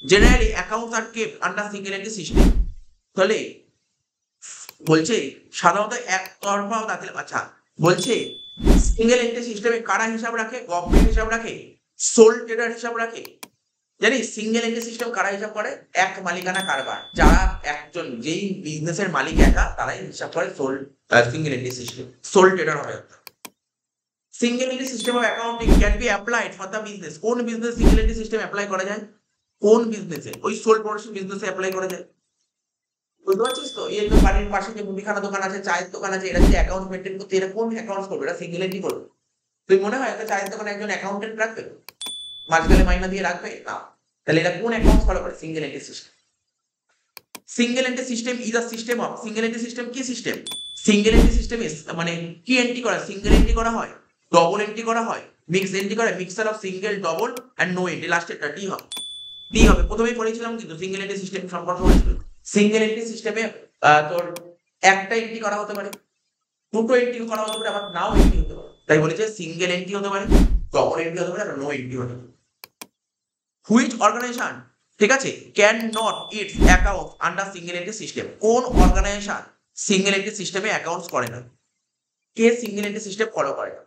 Generally accounts are kept under single entry system. তাহলে বলছে সাধারণত একতরফাও দাখিল। আচ্ছা, বলছে সিঙ্গেল এন্ট্রি সিস্টেমে কারা হিসাব রাখে? গভর্নমেন্ট হিসাব রাখে, সোল ট্রেডার হিসাব রাখে। জানিস সিঙ্গেল এন্ট্রি সিস্টেম কারা হিসাব করে? এক মালিকানা কারবার, যারা একজন, যেই বিজনেসের মালিক একা, তারাই হিসাব করে sole single entry system, sole trader হয়। Single entry system of accounting can be applied for the business. কোন business single entry system apply করা যায়? কোন বিজনেসে? ওই সোল প্রোডাকশন বিজনেসে অ্যাপ্লাই করা যায়। বুঝতে পারছিস তো? এই তো বাড়ির পাশে যে মুদিখানা দোকান আছে, চায়ের দোকান আছে, এরা যদি অ্যাকাউন্ট মেনটেন করতে, এরা কোন অ্যাকাউন্টস করবে? এরা সিঙ্গেল এন্ট্রি করবে। তুই মনে হয় একটা চায়ের দোকানে একজন অ্যাকাউন্টেন্ট রাখবে, মাস গেলে মাইনা দিয়ে রাখবে না? তাহলে এরা কোন অ্যাকাউন্টস ফলো করে? Single entry system. Single entry system is a system of, single entry system কি সিস্টেম? সিঙ্গেল এন্ট্রি সিস্টেম মানে কি এন্ট্রি করা? সিঙ্গেল এন্ট্রি করা হয়, ডবল এন্ট্রি করা হয়, মিক্স এন্ট্রি করা হয়, mixture of single, double and no entry. লাস্টেরটা টি হবে, টি হবে। প্রথমেই পড়েছিলাম কিন্তু সিঙ্গেল এন্ট্রি সিস্টেম সম্পর্কে বলেছিলাম। সিঙ্গেল এন্ট্রি সিস্টেমে তোর একটা এন্ট্রি করা হতে পারে, দুটো এন্ট্রি করা হতে পারে, আবার নাও এন্ট্রি হতে পারে। তাই বলেছে সিঙ্গেল এন্ট্রি হতে পারে, ডবল এন্ট্রি হতে পারে, আর নো এন্ট্রি হতে পারে। হুইচ অর্গানাইজেশন, ঠিক আছে, can not its account under single entry system. কোন অর্গানাইজেশন সিঙ্গেল এন্ট্রি সিস্টেমে অ্যাকাউন্টস করে না? কে সিঙ্গেল এন্ট্রি সিস্টেম ফলো করে না?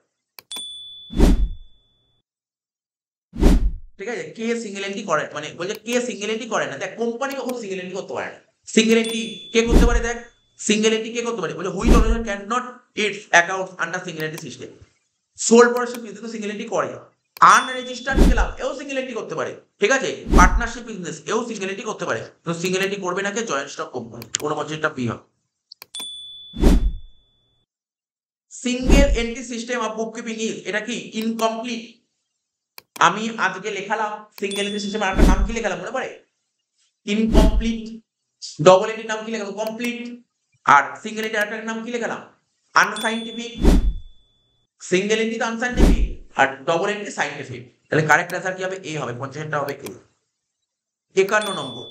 ঠিক আছে, কে সিঙ্গেল এন্ট্রি করে, মানে বলছে কে সিঙ্গেল এন্ট্রি করে না। দেখ কোম্পানি কখনো সিঙ্গেল এন্ট্রি করতে পারে না। সিঙ্গেল এন্ট্রি কে করতে পারে? দেখ সিঙ্গেল এন্ট্রি কে করতে পারে? বলে which organisation can not its account under single entry system. Sole production business তো সিঙ্গেল এন্ট্রি করে। আনরেজিস্টার্ড ক্লাব এও সিঙ্গেল এন্ট্রি করতে পারে, ঠিক আছে। পার্টনারশিপ বিজনেস এও সিঙ্গেল এন্ট্রি করতে পারে। তো সিঙ্গেল এন্ট্রি করবে না কে? জয়েন্ট স্টক কোম্পানি, কোন বছরটা বি হবে। Single entry system of bookkeeping is, এটা কি ইনকমপ্লিট। আমি আজকে লেখালাম সিঙ্গেল এন্ট্রি সিস্টেম, আরেকটা নাম কি লেখালাম মনে পড়ে? ইনকমপ্লিট। ডবল এন্ট্রির নাম কি লেখালাম? কমপ্লিট। আর সিঙ্গেল এন্ট্রি আরেকটার নাম কি লেখালাম? আনসাইন্টিফিক। সিঙ্গেল এন্ট্রি তো আনসাইন্টিফিক, আর ডবল এন্ট্রি সাইন্টিফিক। তাহলে কারেক্ট অ্যান্সার কি হবে? এ হবে, 50টা হবে এ। 51 নম্বর,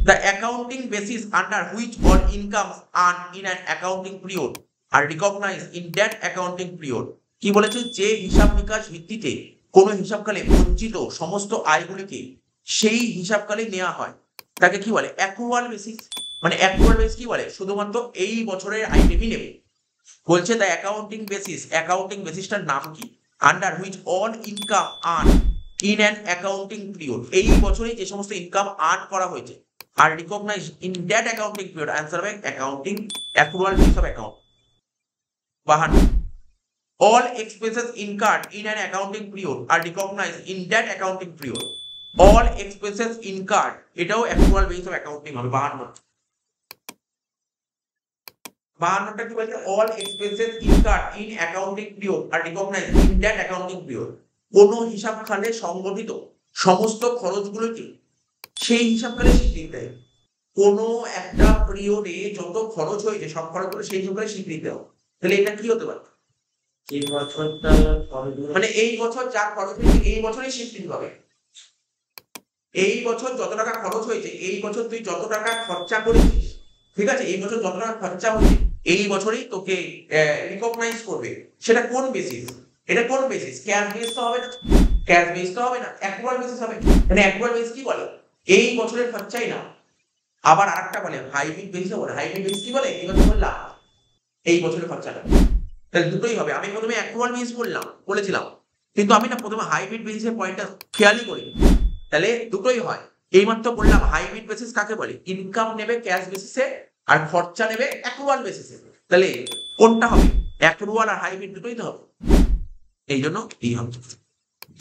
the accounting basis under which all incomes earn in an accounting period are recognize in that accounting period. কি বলেছে? যে হিসাব নিকাশ ভিত্তিতে কোন হিসাবকালে অর্জিত সমস্ত আয়গুলিকে সেই হিসাবকালে নেওয়া হয়, তাকে কি বলে? Accrual basis. মানে অ্যাক্রুয়াল বেসিস কি বলে? শুধুমাত্র এই বছরের আইটেমই নেবে। বলছে দ্য অ্যাকাউন্টিং বেসিস, অ্যাকাউন্টিং বেসিসটার নাম কি? Under which all income earn in an accounting period, এই বছরে যে সমস্ত ইনকাম আর্ন করা হয়েছে are recognize in that accounting period. Answer হবে accounting accrual base of account. 52, all expenses incurred in an accounting period are recognized in that accounting period. all expenses incurred, এটাও accrual base of accounting হবে। 52, 52টা কি বলছে? all expenses incurred in accounting period are recognized in that accounting period। কোন হিসাবখানে সংগঠিত সমস্ত খরচগুলোকে সেই হিসাবকালে স্বীকৃতি দেয়। কোনো একটা পিরিয়ডে যত খরচ হয়েছে সব খরচগুলো সেই হিসাবে স্বীকৃতি হবে। তাহলে এটা কি হতে পারে? এই বছরটা মানে এই বছর যা খরচ হয়েছে এই বছরই স্বীকৃতি পাবে। এই বছর যত টাকা খরচ হয়েছে, এই বছর তুই যত টাকা খরচা করেছিস, ঠিক আছে, এই বছর যত টাকা খরচা হয়েছে এই বছরই তোকে রিকগনাইজ করবে। সেটা কোন বেসিস? এটা কোন বেসিস? ক্যাশ বেস তো হবে না, ক্যাশ বেস তো হবে না, অ্যাকরুয়াল বেসিস হবে। মানে অ্যাকরুয়াল বেস কি বলে? এই বছরের খরচাই না। আবার আরেকটা বলে হাইব্রিড বেসিস বলে। হাইব্রিড বেসিস কি বলে? এই বছর বললাম এই বছরের খরচাটা। তাহলে দুটোই হবে। আমি প্রথমে অ্যাকরুয়াল বেসিস বলেছিলাম, কিন্তু আমি না প্রথমে হাইব্রিড বেসিসের পয়েন্টটা খেয়ালই করিনি। তাহলে দুটোই হয়। এইমাত্র বললাম হাইব্রিড বেসিস কাকে বলে? ইনকাম নেবে ক্যাশ বেসিসে আর খরচা নেবে অ্যাকরুয়াল বেসিসে। তাহলে কোনটা হবে? অ্যাকরুয়াল আর হাইব্রিড দুটোই তো হবে। এই জন্য এই হবে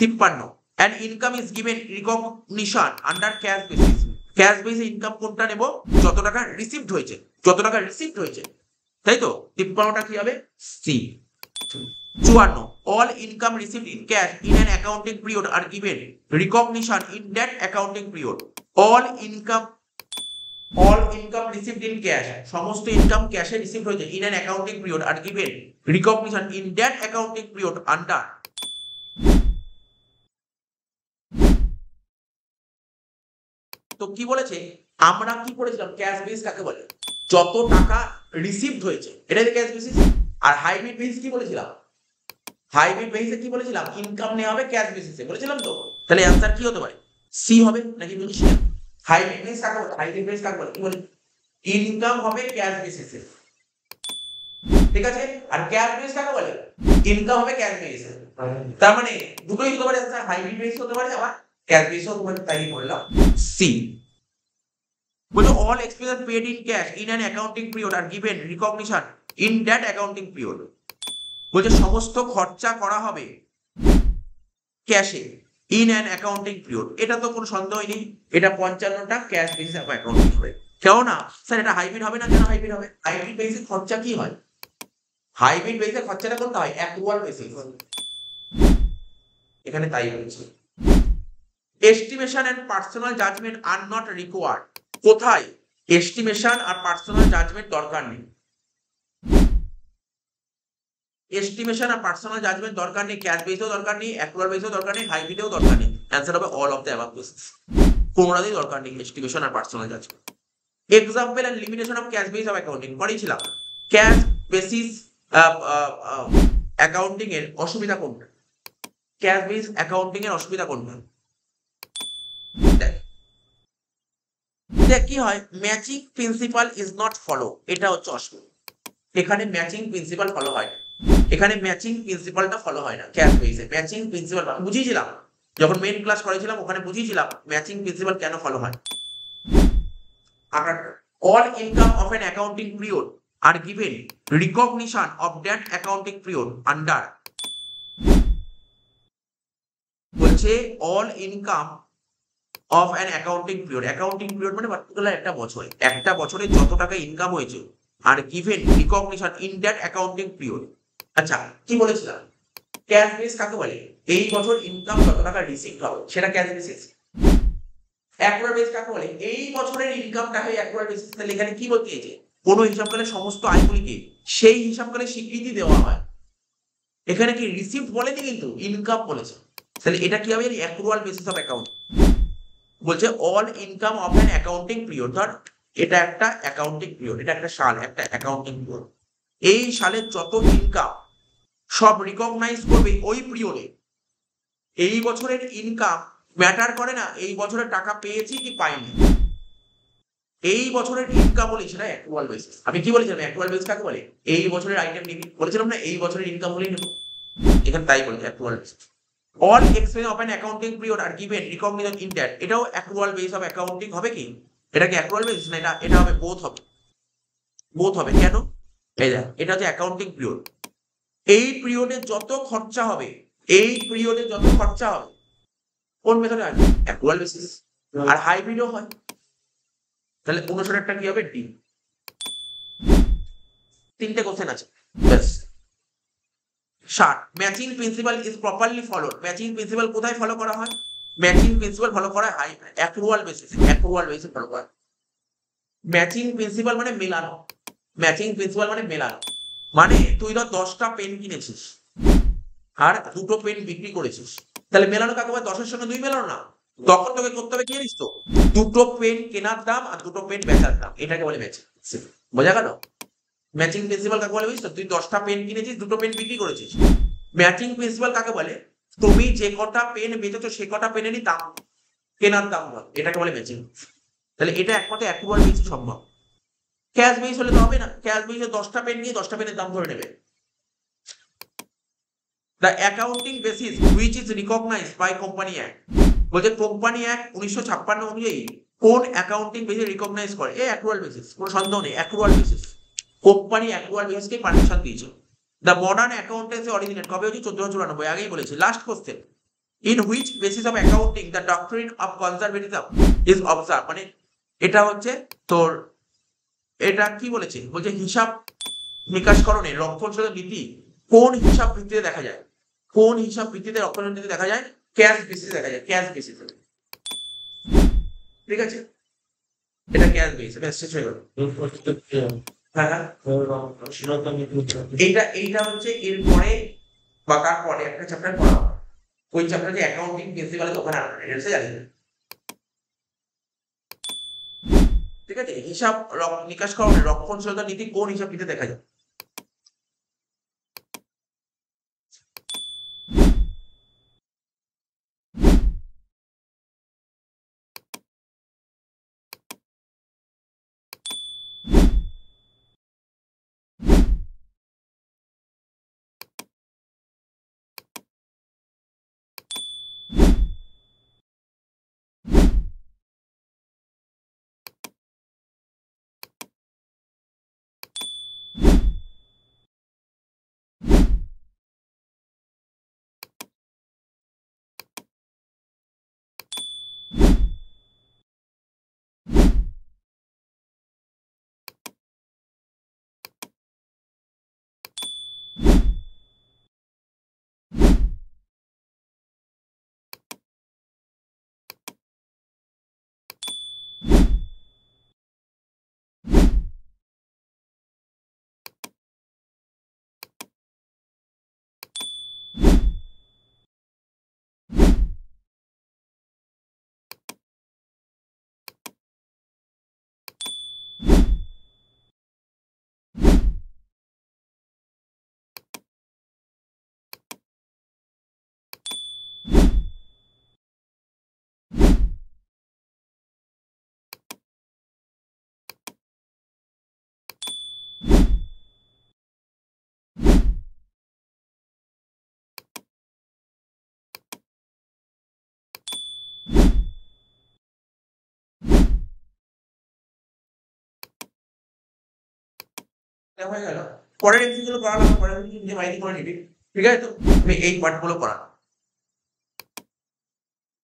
53। and income is given recognition under cash basis. Cash বেসে ইনকাম কোনটা নেব? যত টাকা রিসিভড হয়েছে, যত টাকা রিসিভড হয়েছে, তাই তো? 53টা কি হবে? C. 54 all income received in cash in an accounting period are given recognition in that accounting period. all income received in cash, সমস্ত ইনকাম ক্যাশে রিসিভ হয়েছে in an accounting period are given recognition in that accounting period under। তো কি বলেছে? আমরা কি করেছিলাম? Cash base কাকে বলে? যত টাকা রিসিভড হয়েছে এটাই ক্যাশ বেসিস। আর হাইব্রিড বেসিস কি বলেছিলাম? হাইব্রিড বেসিসে কি বলেছিলাম? ইনকাম নেওয়া হবে ক্যাশ বেসিসে, বলেছিলাম তো। তাহলে অ্যানসার কি হতে পারে? সি হবে নাকি বলিস না? হাইব্রিড বেসিস কাকে বলে? হাইব্রিড বেসিস কাকে বলে? কি বলে? ইনকাম হবে ক্যাশ বেসিসে, ঠিক আছে। আর ক্যাশ বেসিস কাকে বলে? ইনকাম হবে ক্যাশ বেসিসে। তার মানে দুটোই হতে পারে অ্যানসার, হাইব্রিড বেসিস হতে পারে আবার ক্যাশ বেসিস হতে পারে, তাই বললাম সি। বলছে all expenses paid in cash in an accounting period are given recognition in that accounting period। বলছে সমস্ত খরচা করা হবে ক্যাশে ইন অ্যান অ্যাকাউন্টিং পিরিয়ড। এটা তো কোনো সন্দেহই নেই, এটা 55টা ক্যাশ বেসিস অ্যাকাউন্টিং হবে। কেন না স্যার এটা হাইব্রিড হবে না? কেন হাইব্রিড হবে? হাইব্রিড বেসিস খরচা কি হয়? হাইব্রিড বেসিসে খরচাটা কোনটা হয়? Accrual basis. এখানে তাই বলছে estimation and personal judgement are not required. কোথায় এস্টিমেশন আর পার্সোনাল জাজমেন্ট দরকার নেই? এস্টিমেশন আর পার্সোনাল জাজমেন্ট দরকার নেই, ক্যাশ বেসেও দরকার নেই, অ্যাকরুয়াল বেসেও দরকার নেই, হাইব্রিডেও দরকার নেই। অ্যান্সার হবে all of the above basis. কোনোটাতেই দরকার নেই এস্টিমেশন আর personal judgement. Example and limitation of cash base of accounting পড়েছিলাম। ক্যাশ বেসিস অ্যাকাউন্টিং এর অসুবিধা কোনটা? ক্যাশ বেস অ্যাকাউন্টিং এর অসুবিধা কোনটা? দেখ কি হয়, matching principal is not follow, এটা হচ্ছে অসুবিধা। এখানে ম্যাচিং প্রিন্সিপাল ফলো হয় না, এখানে ম্যাচিং প্রিন্সিপালটা ফলো হয় না ক্যাশ বেসে। ম্যাচিং প্রিন্সিপাল বুঝিয়েছিলাম যখন মেইন ক্লাস করেছিলাম, ওখানে বুঝিয়েছিলাম ম্যাচিং প্রিন্সিপাল কেন ফলো হয়। all income of an accounting period are given recognition of that accounting period under। বলছে all income of an accounting period, accounting period মানে পার্টিকুলার একটা বছর, একটা বছরে যত টাকা ইনকাম হয়েছে আর given recognition in that accounting period। আচ্ছা কি বলেছিলাম? ক্যাশ বেস কাকে বলে? এই বছর ইনকাম কত টাকা রিসিভ হবে সেটা ক্যাশ বেসিস। অ্যাকরুয়াল বেস কাকে বলে? এই বছরের ইনকামটা হয় অ্যাকরুয়াল বেসিস। তাহলে এখানে কি বলতে চাইছে? কোন হিসাবকালে সমস্ত আয়গুলিকে সেই হিসাবকালে স্বীকৃতি দেওয়া হয়। এখানে কি রিসিভড বলেনি, কিন্তু ইনকাম বলেছে। তাহলে এটা কি হবে? অ্যাকরুয়াল বেসিস অফ অ্যাকাউন্ট। বলছে all income of an accounting period. ধর এটা একটা অ্যাকাউন্টিং পিরিয়ড, এটা একটা সাল, একটা অ্যাকাউন্টিং পিরিয়ড। এই সালের যত ইনকাম সব রিকগনাইজ করবে ওই পিরিয়ডে। এই বছরের ইনকাম ম্যাটার করে না এই বছরের টাকা পেয়েছি কি পাইনি, এই বছরের ইনকাম বলে সেটা অ্যাকরুয়াল বেসিস। আমি কি বলেছিলাম? অ্যাকরুয়াল বেসিস কাকে বলে? এই বছরের আইটেম নিবি, বলেছিলাম না এই বছরের ইনকাম বলেই নেব। এখানে তাই বলেছে অ্যাকরুয়াল basis. all expense of an accounting period are given recognition in that। এটাও অ্যাকরুয়াল বেস অফ অ্যাকাউন্টিং হবে কি? এটা কি অ্যাকরুয়াল বেসিস না? এটা হবে বোথ হবে, বোথ হবে। কেন? এই দেখ এটা হচ্ছে অ্যাকাউন্টিং পিরিয়ড, এই পিরিয়ডে যত খরচা হবে, এই পিরিয়ডে যত খরচা হবে কোন মেথডে আসবে? অ্যাকরুয়াল বেসিস। আর হাইব্রিডও হয়। তাহলে 59টা কি হবে? ডি। 3টে কোশ্চেন আছে ব্যাস। 60 matching principal is properly followed. Matching principal কোথায় ফলো করা হয়? ম্যাচিং প্রিন্সিপাল ফলো করা হয় অ্যাকরুয়াল বেসিস, অ্যাকরুয়াল বেসিস ফলো করা। ম্যাচিং প্রিন্সিপাল মানে মেলানো, ম্যাচিং প্রিন্সিপাল মানে মেলানো, মানে তুই ধর 10টা পেন কিনেছিস আর 2টো পেন বিক্রি করেছিস, তাহলে মেলানো কাকে বলে? 10-এর সঙ্গে 2 মেলানো না, তখন তোকে করতে হবে কি জানিস তো, 2টো পেন কেনার দাম আর 2টো পেন বেচার দাম, এটাকে বলে ম্যাচিং। বোঝা গেল? ম্যাচিং প্রিন্সিপাল কাকে বলে বুঝছো? তুই 10টা পেন কিনেছিস, 2টো পেন বিক্রি করেছিস। ম্যাচিং প্রিন্সিপাল কাকে বলে? তুমি যে কটা পেন বেচেছো সে কটা পেনেরই দাম, কেনার দাম বল, এটাকে বলে ম্যাচিং। তাহলে এটা একমাত্র অ্যাক্রুয়াল বেসে সম্ভব। ক্যাশ বেস হলে তো হবে না, ক্যাশ বেসে 10টা পেন নিয়ে 10টা পেনের দাম ধরে নেবে। The accounting basis which is recognised by company act, বলছে কোম্পানি অ্যাক্ট 1956 অনুযায়ী কোন অ্যাকাউন্টিং বেসিস রিকগনাইজ করে? এ অ্যাক্রুয়াল বেসিস, কোনো সন্দেহ নেই, অ্যাক্রুয়াল বেসিস। কোম্পানি অ্যাক্রুয়াল বেসিসকে পারমিশন দিয়েছে। দ্য মডার্ন অ্যাকাউন্টেন্সি অরিজিনেট কবে হয়েছে? 1494, আগেই বলেছি। Last question, in which basis of accounting the doctrine of conservatism is observe, মানে এটা হচ্ছে তোর, এটা কি বলেছে? বলছে হিসাব নিকাশকরণের রক্ষণশীল নীতি কোন হিসাব ভিত্তিতে দেখা যায়? কোন হিসাব ভিত্তিতে রক্ষণশীল নীতি দেখা যায়? ক্যাশ বেসিসে দেখা যায়, ক্যাশ বেসিসে। ঠিক আছে, এটা ক্যাশ বেসিস, ব্যাস শেষ হয়ে গেল। হ্যাঁ হ্যাঁ, এইটা হচ্ছে এরপরে বা কার পরে একটা চ্যাপ্টার পড়া হবে। ওই চ্যাপ্টার যে অ্যাকাউন্টিং প্রিন্সিপাল ওখানে আনবে, এটা জানি না। ঠিক আছে, হিসাব নিকাশকরণের রক্ষণশীলতা নীতি কোন হিসাব ভিত্তিতে দেখা যায়? হয়ে গেল। পরের এমসিকিউ গুলো করা লাগবে, পরের এমসিকিউ নিজে মাইন্ড করে নিবি। ঠিক আছে, তো আমি এই পার্ট গুলো করা